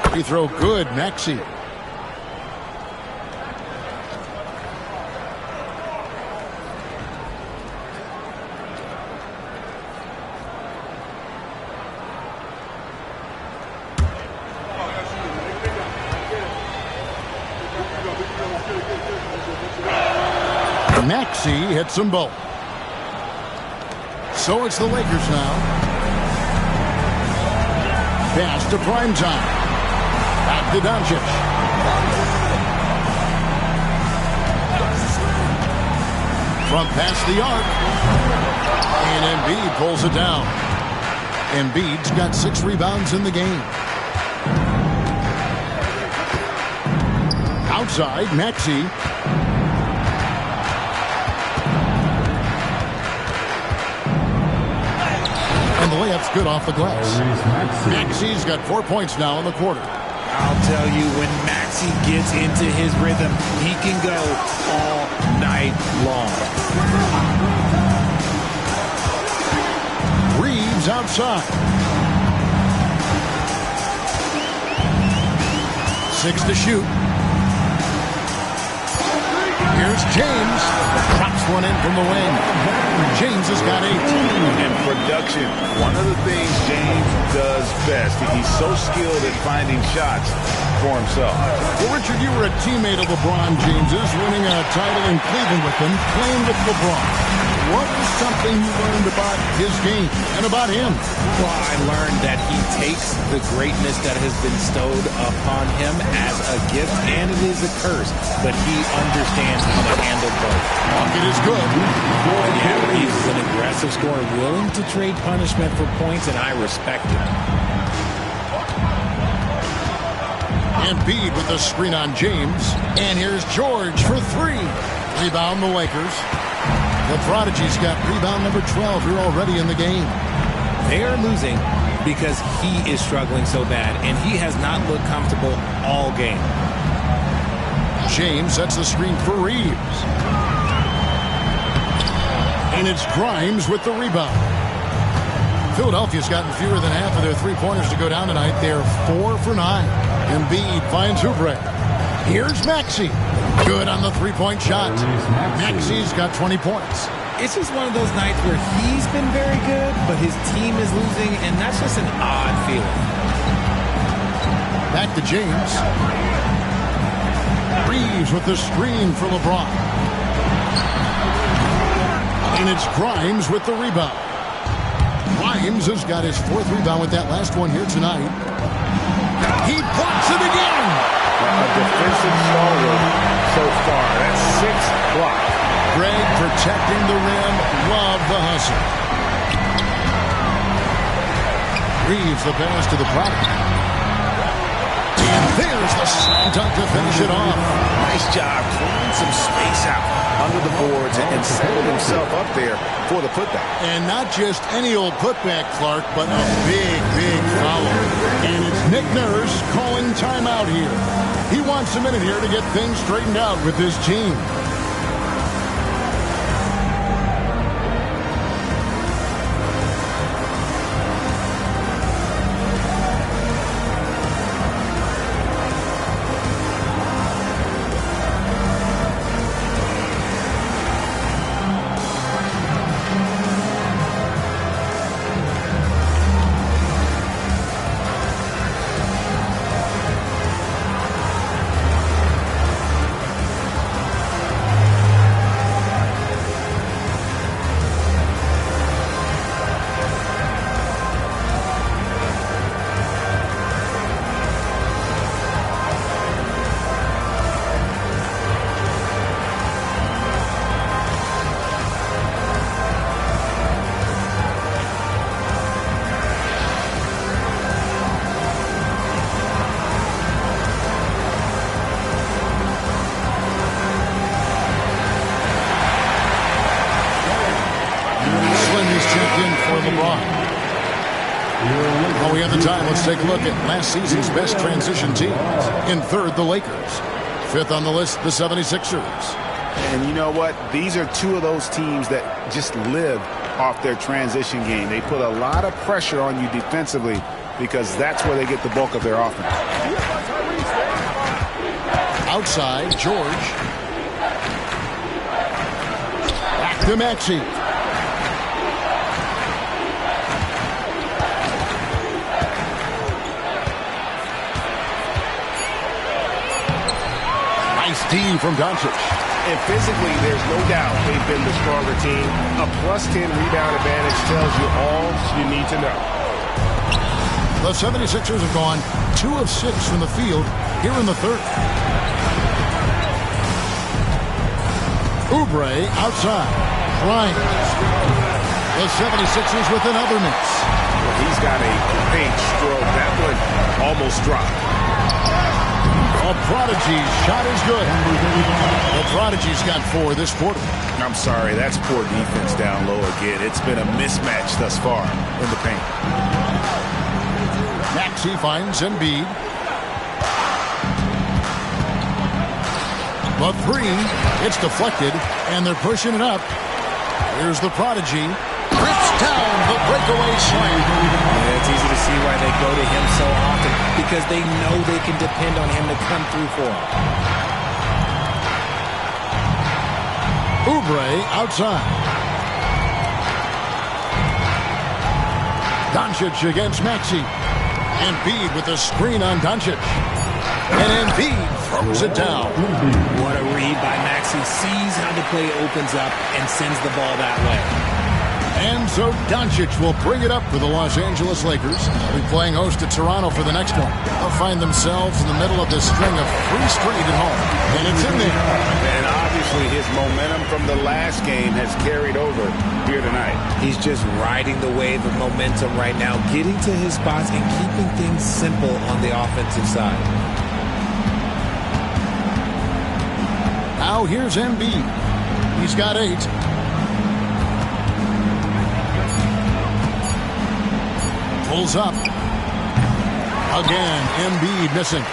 Free throw good, Maxey. Maxey hits them both. So it's the Lakers now. Pass to prime time. Back to Doncic. From past the arc. And Embiid pulls it down. Embiid's got 6 rebounds in the game. Outside, Maxey. And the layup's good off the glass. Maxey's got 4 points now in the quarter. I'll tell you, when Maxey gets into his rhythm, he can go all night long. Reeves outside. 6 to shoot. Here's James. Drops one in from the wing. James has got 8. And production, one of the things James does best. He's so skilled at finding shots for himself. Well, Richard, you were a teammate of LeBron James's, winning a title in Cleveland with him, playing with LeBron. What is something you learned about his game and about him? Well, I learned that he takes the greatness that has been bestowed upon him as a gift, and it is a curse, but he understands how to handle both. Bucket is good. Yeah, he's an aggressive scorer, willing to trade punishment for points, and I respect it. Embiid with the screen on James. And here's George for 3. Rebound the Lakers. The Prodigy's got rebound number 12 here already in the game. They are losing because he is struggling so bad, and he has not looked comfortable all game. James sets the screen for Reeves. And it's Grimes with the rebound. Philadelphia's gotten fewer than half of their 3-pointers to go down tonight. They're 4 for 9. Embiid finds Oubre. Here's Maxey. Good on the 3-point shot. Maxey's got 20 points. It's just one of those nights where he's been very good, but his team is losing, and that's just an odd feeling. Back to James. Reeves with the screen for LeBron. And it's Grimes with the rebound. Grimes has got his 4th rebound with that last one here tonight. He blocks it again. A defensive stalwart so far. That's 6 blocks. Greg protecting the rim. Love the hustle. Reeves the pass to the product. And there's the slam dunk to finish it off. Nice job clearing some space out under the boards and setting himself up there for the putback. And not just any old putback, Clark, but a big, big foul. And it's Nick Nurse calling timeout here. He wants a minute here to get things straightened out with his team. he's checked in for LeBron. While we have the time, let's take a look at last season's best transition teams. In third, the Lakers. Fifth on the list, the 76ers. And you know what? These are two of those teams that just live off their transition game. They put a lot of pressure on you defensively because that's where they get the bulk of their offense. Outside, George. Back to Maxey. Nice D from Doncic. And physically, there's no doubt they've been the stronger team. A +10 rebound advantage tells you all you need to know. The 76ers have gone 2 of 6 from the field here in the third. Oubre outside. Bryant. The 76ers with another miss. Well, he's got a great stroke. That one almost dropped. A Prodigy's shot is good. The Prodigy's got 4 this quarter. I'm sorry, that's poor defense down low again. It's been a mismatch thus far in the paint. Maxey finds Embiid. The 3, it's deflected, and they're pushing it up. Here's the Prodigy. Rips down the breakaway slam. Yeah, it's easy to see why they go to him so often, because they know they can depend on him to come through for them. Oubre outside. Doncic against Maxey. Embiid with a screen on Doncic. And Embiid throws it down. What a read by Maxey. Sees how the play opens up and sends the ball that way. And so Doncic will bring it up for the Los Angeles Lakers. They'll be playing host to Toronto for the next one. They'll find themselves in the middle of this string of 3 straight at home. And it's in there. And obviously his momentum from the last game has carried over here tonight. He's just riding the wave of momentum right now, getting to his spots and keeping things simple on the offensive side. Now here's Embiid. He's got 8. Pulls up. Again, Embiid missing.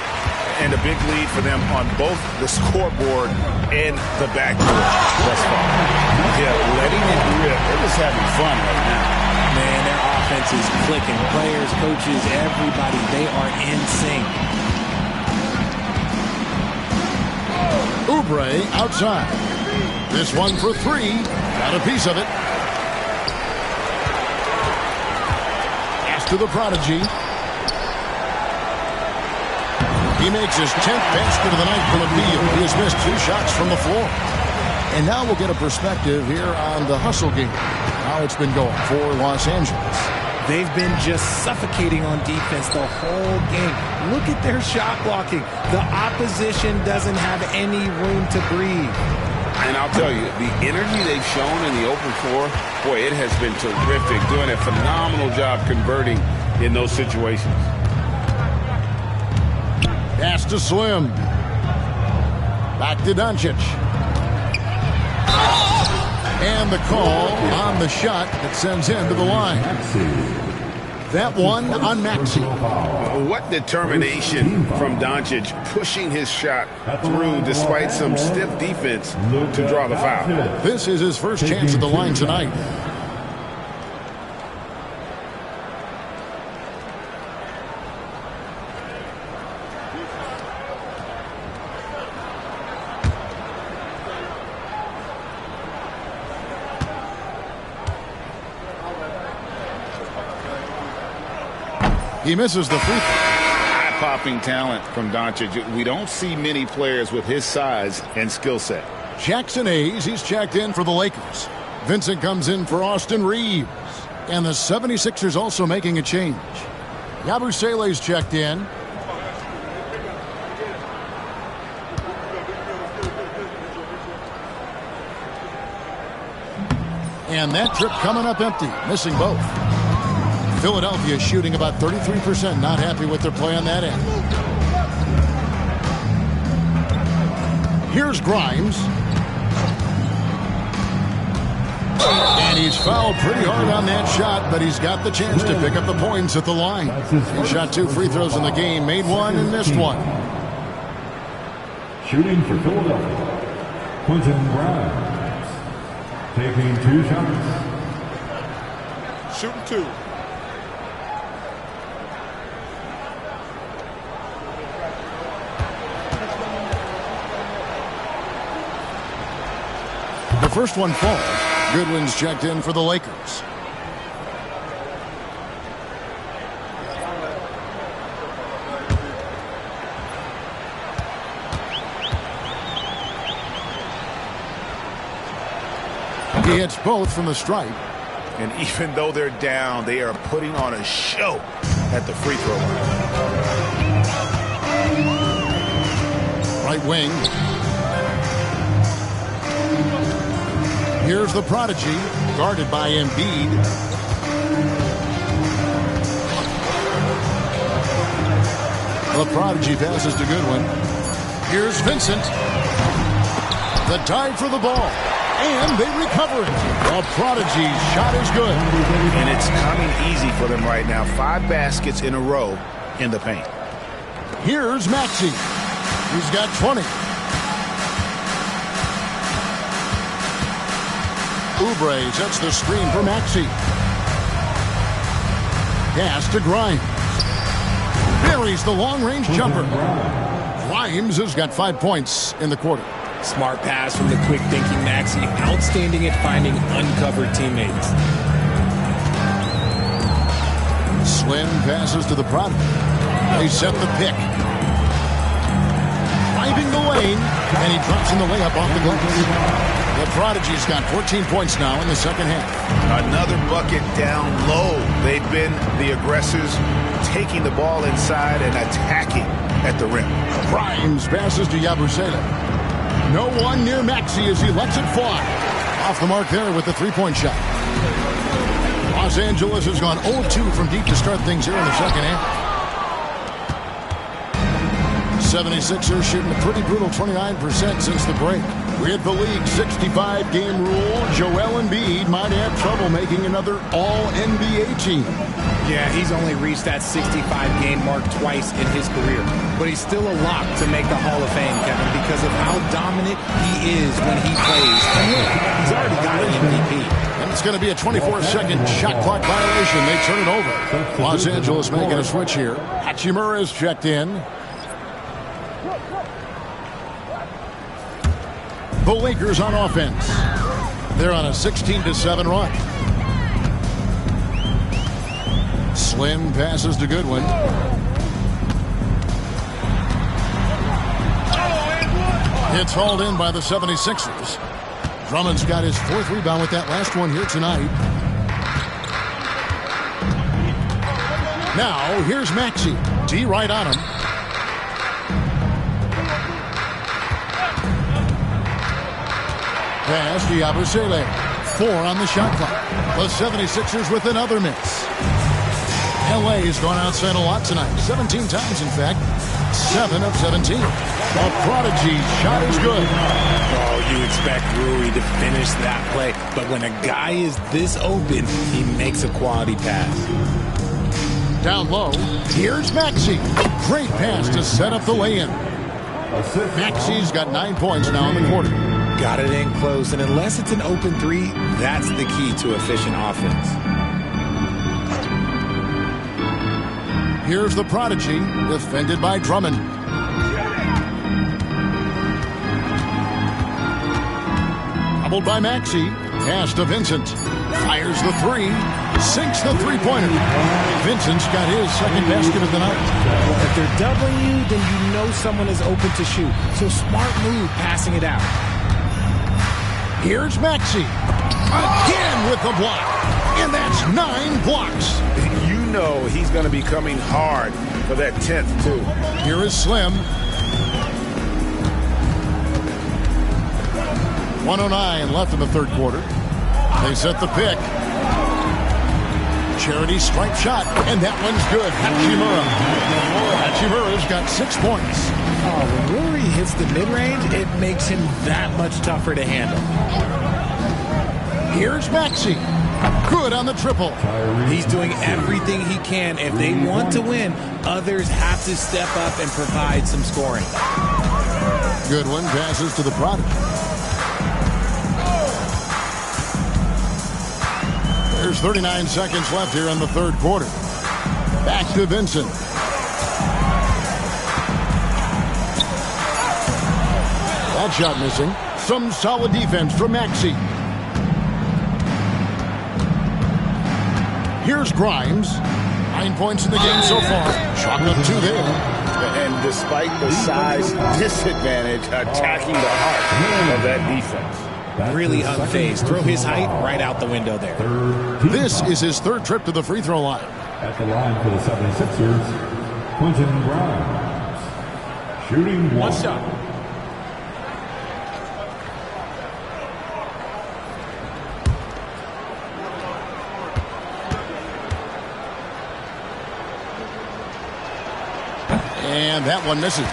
And a big lead for them on both the scoreboard and the backboard thus far. Yeah, letting it rip. They're just having fun right now. Man, their offense is clicking. Players, coaches, everybody, they are in sync. Oubre outside. This one for 3. Got a piece of it. Pass to the Prodigy. He makes his 10th basket of the night from the field. He has missed 2 shots from the floor. And now we'll get a perspective here on the hustle game. How it's been going for Los Angeles. They've been just suffocating on defense the whole game. Look at their shot blocking. The opposition doesn't have any room to breathe. And I'll tell you, the energy they've shown in the open floor, boy, it has been terrific. Doing a phenomenal job converting in those situations. Pass to Slim. Back to Doncic. And the call on the shot that sends him to the line. That one on Maxey. What determination from Doncic, pushing his shot through despite some stiff defense to draw the foul. This is his first chance at the line tonight. He misses the free throw. Eye-popping talent from Doncic. We don't see many players with his size and skill set. Jackson Hayes, he's checked in for the Lakers. Vincent comes in for Austin Reeves. And the 76ers also making a change. Yabusele's checked in. And that trip coming up empty, missing both. Philadelphia shooting about 33%, not happy with their play on that end. Here's Grimes. And he He's fouled pretty hard on that shot, but he's got the chance to pick up the points at the line. He shot 2 free throws in the game, made one and missed one. Shooting for Philadelphia, Quentin Grimes. Taking 2 shots. Shooting 2. The first one falls. Goodwin's checked in for the Lakers. He hits both from the stripe. And even though they're down, they are putting on a show at the free throw line. Right wing. Here's the prodigy, guarded by Embiid. The prodigy passes to Goodwin. Here's Vincent. The dive for the ball. And they recover it. The prodigy's shot is good. And it's coming easy for them right now. 5 baskets in a row in the paint. Here's Maxey. He's got 20. Oubre sets the screen for Maxey. Pass to Grimes. Buries the long-range jumper. Grimes has got 5 points in the quarter. Smart pass from the quick-thinking Maxey. Outstanding at finding uncovered teammates. Slim passes to the prodigy. They set the pick. Driving the lane, and he drops in the layup off the glass. The prodigy's got 14 points now in the second half. Another bucket down low. They've been the aggressors, taking the ball inside and attacking at the rim. Grimes passes to Yabusele. No one near Maxey as he lets it fly. Off the mark there with the three-point shot. Los Angeles has gone 0-2 from deep to start things here in the second half. 76ers shooting a pretty brutal 29% since the break. With the league 65-game rule, Joel Embiid might have trouble making another All-NBA team. Yeah, he's only reached that 65-game mark twice in his career. But he's still a lock to make the Hall of Fame, Kevin, because of how dominant he is when he plays. And look, he's already got an MVP. And it's going to be a 24-second shot clock violation. They turn it over. Los Angeles making a switch here. Hachimura is checked in. The Lakers on offense. They're on a 16-7 run. Slim passes to Goodwin. It's hauled in by the 76ers. Drummond's got his 4th rebound with that last one here tonight. Now, here's Maxey. D right on him. Pass to Yabusele. 4 on the shot clock. The 76ers with another miss. LA's gone outside a lot tonight. 17 times, in fact. 7 of 17. The prodigy shot is good. Oh, you expect Rui to finish that play. But when a guy is this open, he makes a quality pass. Down low, here's Maxey. Great pass to set up the lay-in. Maxey's got 9 points now in the quarter. Got it in close, and unless it's an open three, that's the key to efficient offense. Here's the prodigy, defended by Drummond. Doubled by Maxey. Pass to Vincent. Fires the 3. Sinks the three-pointer. Vincent's got his second basket of the night. If they're doubling you, then you know someone is open to shoot. So smart move passing it out. Here's Maxey. Again with the block. And that's 9 blocks. You know he's going to be coming hard for that 10th, too. Here is Slim. 1:09 left in the third quarter. They set the pick. Charity stripe shot, and that one's good. Hachimura. Hachimura's got 6 points. Oh, when Rui hits the mid-range, it makes him that much tougher to handle. Here's Maxey. Good on the triple. He's doing everything he can. If they want to win, others have to step up and provide some scoring. Goodwin passes to the Prodigy. There's 39 seconds left here in the third quarter. Back to Vincent. That shot missing. Some solid defense from Maxey. Here's Grimes. 9 points in the game so far. Chalking up 2 there. And despite the size disadvantage, attacking the heart of that defense. Really unfazed. Throw his height right out the window there. This is his third trip to the free throw line. At the line for the 76ers, Quentin Grimes. Shooting one shot. And that one misses.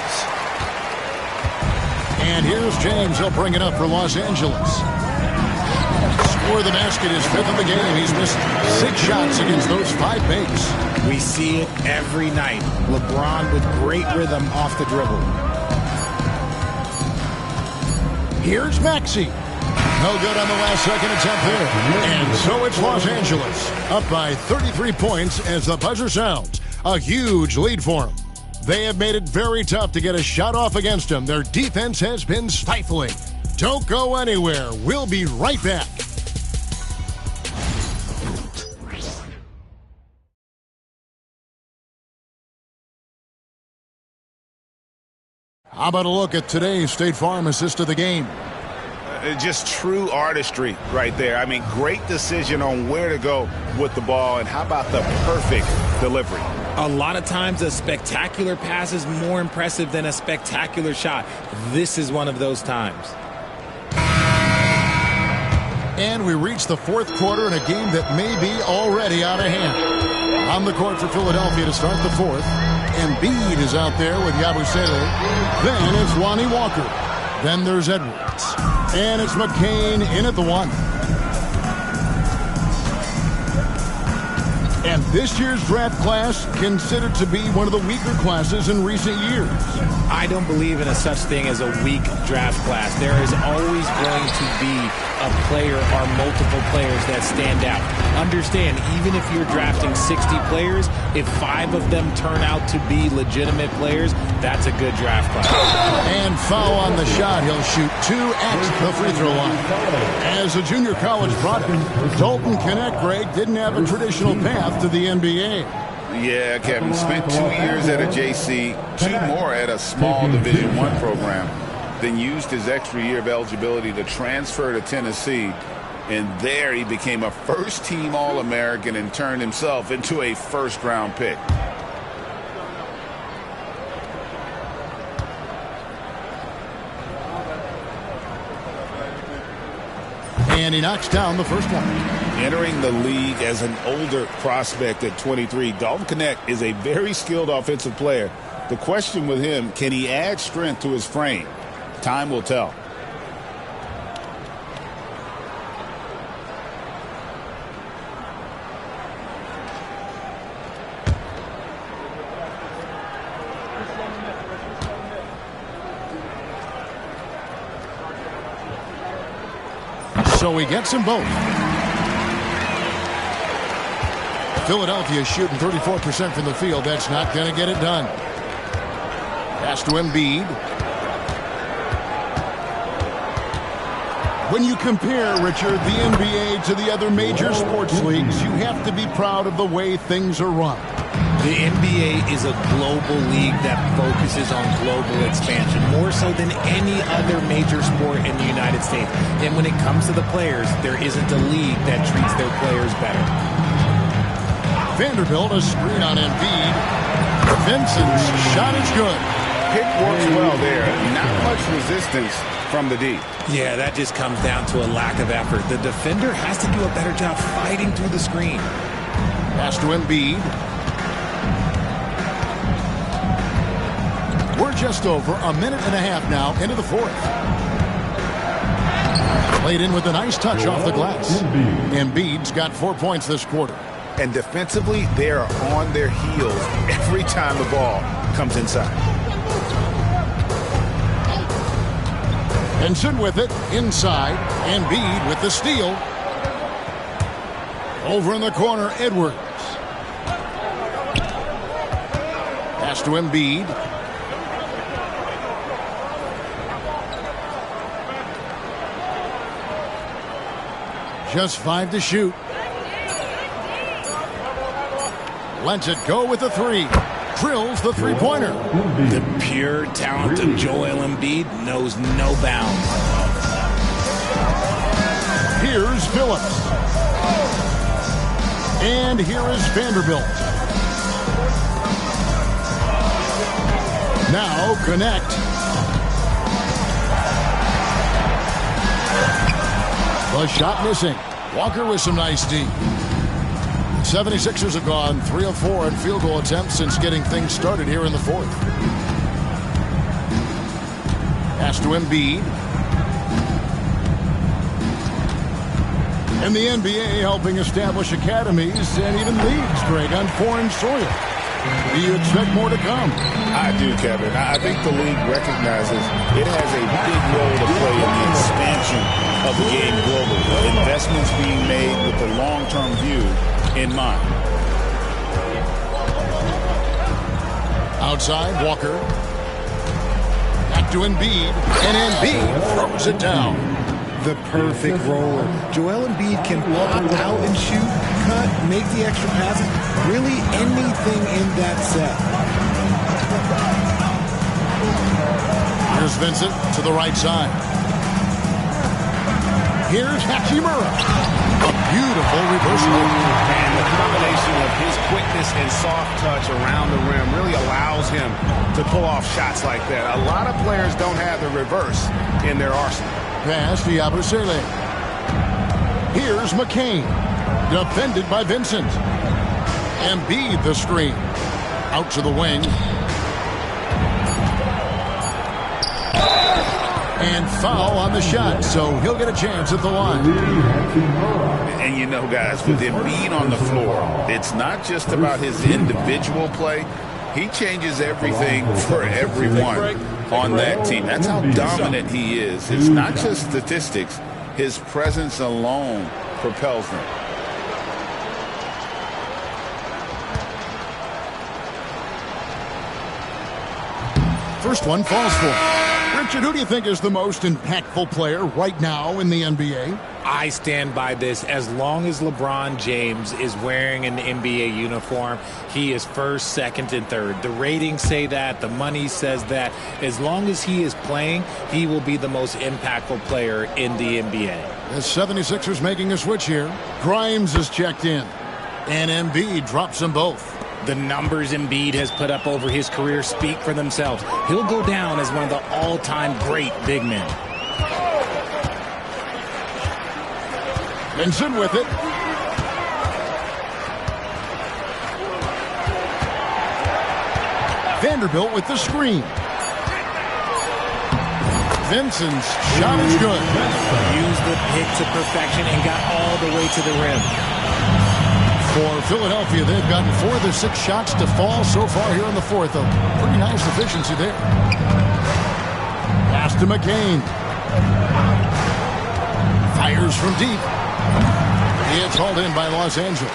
And here's James. He'll bring it up for Los Angeles. Score the basket is 5th of the game. He's missed 6 shots against those 5 makes. We see it every night. LeBron with great rhythm off the dribble. Here's Maxey. No good on the last second attempt there. And so it's Los Angeles. Up by 33 points as the buzzer sounds. A huge lead for them. They have made it very tough to get a shot off against them. Their defense has been stifling. Don't go anywhere. We'll be right back. How about a look at today's State Farm assist of the game? Just true artistry right there. I mean, great decision on where to go with the ball, and how about the perfect delivery? A lot of times a spectacular pass is more impressive than a spectacular shot. This is one of those times. And we reach the fourth quarter in a game that may be already out of hand. On the court for Philadelphia to start the fourth. Embiid is out there with Yabusele. Then it's Lonnie Walker. Then there's Edwards. And it's McCain in at the 1. And this year's draft class considered to be one of the weaker classes in recent years. I don't believe in a such thing as a weak draft class. There is always going to be a player or multiple players that stand out. Understand, even if you're drafting 60 players, if 5 of them turn out to be legitimate players, that's a good draft class. And foul on the shot. He'll shoot 2 at the free throw line. As a junior college product, Dalton Knecht, Greg, didn't have a traditional path to the NBA. Yeah, Kevin, spent 2 years at a JC, 2 more at a small Division I program, then used his extra year of eligibility to transfer to Tennessee, and there he became a first-team All-American and turned himself into a first-round pick. And he knocks down the first one. Entering the league as an older prospect at 23, Dalton Knecht is a very skilled offensive player. The question with him, can he add strength to his frame? Time will tell. So he gets them both. Philadelphia shooting 34% from the field. That's not going to get it done. Pass to Embiid. When you compare, Richard, the NBA to the other major sports leagues, you have to be proud of the way things are run. The NBA is a global league that focuses on global expansion, more so than any other major sport in the United States. And when it comes to the players, there isn't a league that treats their players better. Vanderbilt, a screen on Embiid. Vincent's shot is good. Pick works well there. Not much resistance from the D. Yeah, that just comes down to a lack of effort. The defender has to do a better job fighting through the screen. Pass to Embiid. We're just over a minute and a half now into the fourth. Laid in with a nice touch off the glass. Embiid's got 4 points this quarter. And defensively, they are on their heels every time the ball comes inside. Benson with it, inside. Embiid with the steal. Over in the corner, Edwards. Pass to Embiid. Just 5 to shoot. Lets it go with the 3. Drills the three-pointer. The pure talent of Joel Embiid knows no bounds. Here's Phillips. And here is Vanderbilt. Now connect. The shot missing. Walker with some nice D. 76ers have gone 3 of 4 in field goal attempts since getting things started here in the fourth. Pass to Embiid. And the NBA helping establish academies and even leagues, Greg, on foreign soil. Do you expect more to come? I do, Kevin. I think the league recognizes it has a big role to play in the expansion of the game globally. Investments being made with the long-term view in mind. Outside, Walker. Back to Embiid. And Embiid throws it down. The perfect roller. Joel Embiid can pop out and shoot, cut, make the extra passes. Really anything in that set. Here's Vincent to the right side. Here's Hachimura. A beautiful reversal. And the combination of his quickness and soft touch around the rim really allows him to pull off shots like that. A lot of players don't have the reverse in their arsenal. Pass to Yabusele. Here's McCain. Defended by Vincent. Embiid the screen. Out to the wing. And foul on the shot, so he'll get a chance at the line. And you know, guys, with Embiid on the floor, it's not just about his individual play. He changes everything for everyone on that team. That's how dominant he is. It's not just statistics. His presence alone propels them. First one falls for him. Richard, who do you think is the most impactful player right now in the NBA? I stand by this. As long as LeBron James is wearing an NBA uniform, he is first, second, and third. The ratings say that. The money says that. As long as he is playing, he will be the most impactful player in the NBA. The 76ers making a switch here. Grimes is checked in. And Embiid drops them both. The numbers Embiid has put up over his career speak for themselves. He'll go down as one of the all-time great big men. Benson with it. Vanderbilt with the screen. Vincent's shot is good. Used the pick to perfection and got all the way to the rim. For Philadelphia, they've gotten 4 of their 6 shots to fall so far here in the fourth. A pretty nice efficiency there. Pass to McCain. Fires from deep. It's hauled in by Los Angeles.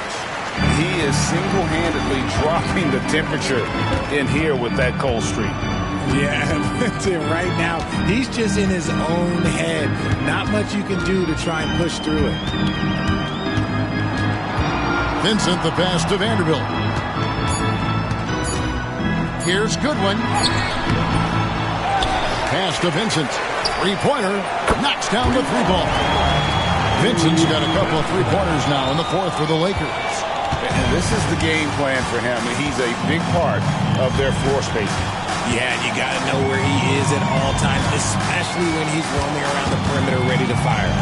He is single-handedly dropping the temperature in here with that cold streak. Yeah, that's it right now. He's just in his own head. Not much you can do to try and push through it. Vincent the pass to Vanderbilt. Here's Goodwin. Pass to Vincent. Three-pointer. Knocks down the 3-ball. Vincent's got a couple of 3-pointers now in the fourth for the Lakers. And this is the game plan for him. He's a big part of their floor spacing. Yeah, you got to know where he is at all times, especially when he's roaming around the perimeter ready to fire.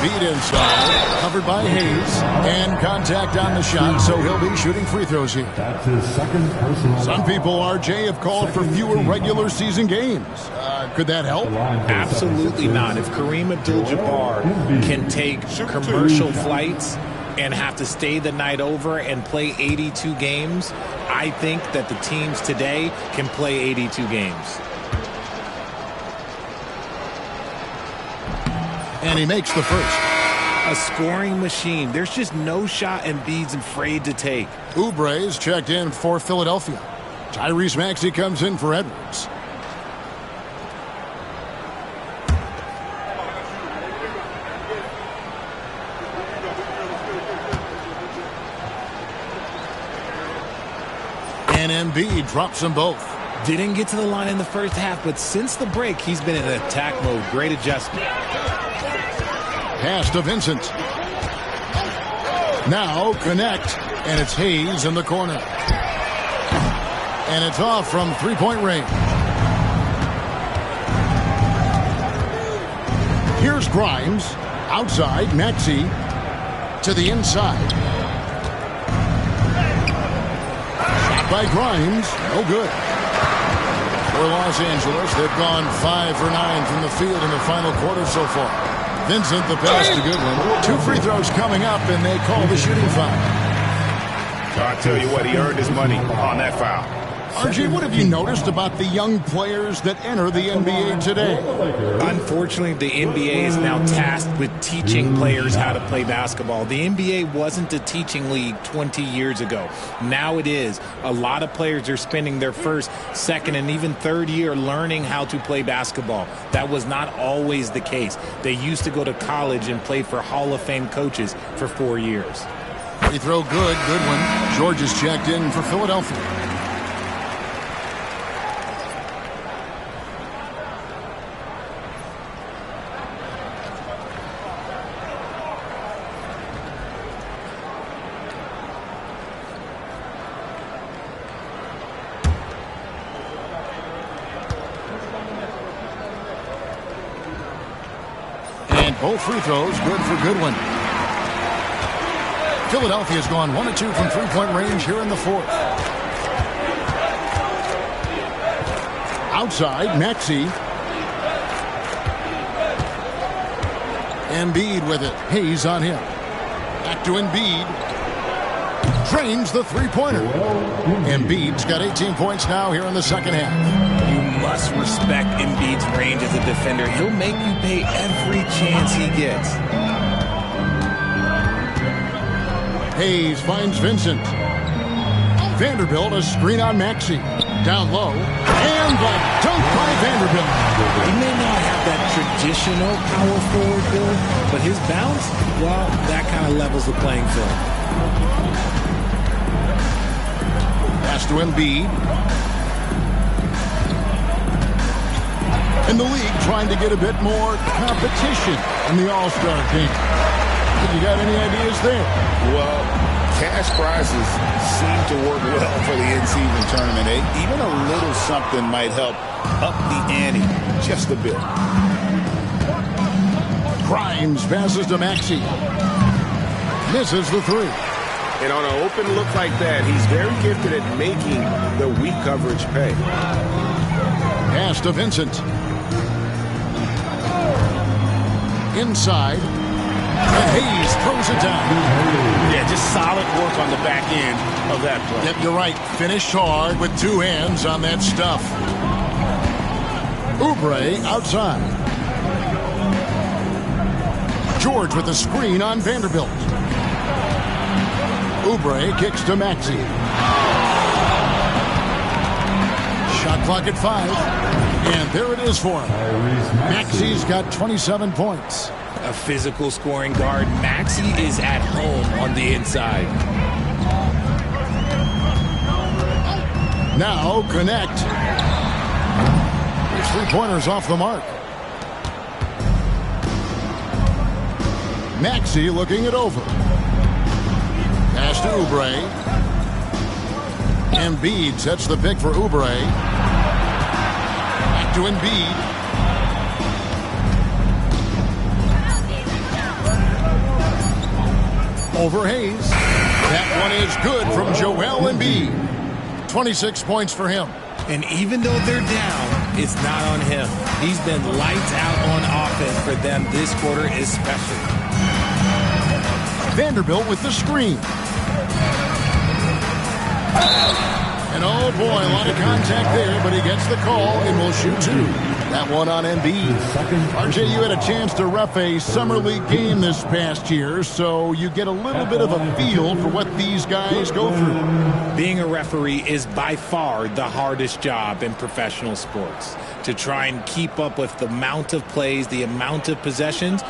Embiid inside, covered by Hayes, and contact on the shot, so he'll be shooting free throws here. That's his second personal. Some people, RJ, have called for fewer regular season games. Could that help? Absolutely not. If Kareem Abdul-Jabbar can take commercial flights and have to stay the night over and play 82 games, I think that the teams today can play 82 games. And he makes the first. A scoring machine. There's just no shot Embiid's afraid to take. Oubre's checked in for Philadelphia. Tyrese Maxey comes in for Edwards. And Embiid drops them both. Didn't get to the line in the first half, but since the break, he's been in attack mode. Great adjustment. Pass to Vincent. Now connect, and it's Hayes in the corner. And it's off from three-point range. Here's Grimes. Outside, Maxey. To the inside. Shot by Grimes. No good. For Los Angeles, they've gone 5 for 9 from the field in the final quarter so far. Vincent, the pass to Goodwin. 2 free throws coming up, and they call the shooting foul. I'll tell you what, he earned his money on that foul. RJ, what have you noticed about the young players that enter the NBA today? Unfortunately, the NBA is now tasked with teaching players how to play basketball. The NBA wasn't a teaching league 20 years ago. Now it is. A lot of players are spending their first, second, and even third year learning how to play basketball. That was not always the case. They used to go to college and play for Hall of Fame coaches for 4 years. Free throw good. Goodwin. George is checked in for Philadelphia. Both free throws good for Goodwin. Philadelphia's gone 1 of 2 from three-point range here in the fourth. Outside, Maxey. Embiid with it. Hayes on him. Back to Embiid. Drains the three-pointer. Embiid's got 18 points now here in the second half. You must respect Embiid's range as a defender. He'll make you pay every chance he gets. Hayes finds Vincent. Vanderbilt, a screen on Maxey. Down low. And the dunk by Vanderbilt. He may not have that traditional power forward build, but his bounce, well, that kind of levels the playing field. Pass to Embiid. And the league trying to get a bit more competition in the All-Star game. You got any ideas there? Well, cash prizes seem to work well for the in-season tournament. Even a little something might help up the ante just a bit. Grimes passes to Maxey. Misses the three. And on an open look like that, he's very gifted at making the weak coverage pay. Pass to Vincent. Inside. And Hayes throws it down. Yeah, just solid work on the back end of that play. Yep, you're right. Finished hard with 2 hands on that stuff. Oubre outside. George with the screen on Vanderbilt. Oubre kicks to Maxey. Shot clock at 5. And there it is for him. Maxey's got 27 points. A physical scoring guard. Maxey is at home on the inside. Now connect. His three-pointer's off the mark. Maxey looking it over. Pass to Oubre. Embiid sets the pick for Oubre. Back to Embiid. over Hayes. That one is good from Joel Embiid. 26 points for him. And even though they're down, it's not on him. He's been lights out on offense for them this quarter especially. Vanderbilt with the screen. And oh boy, a lot of contact there, but he gets the call and will shoot two. That one on Embiid. RJ, you had a chance to ref a Summer League game this past year, so you get a little bit of a feel for what these guys go through. Being a referee is by far the hardest job in professional sports. To try and keep up with the amount of plays, the amount of possessions,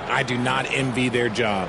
I do not envy their job.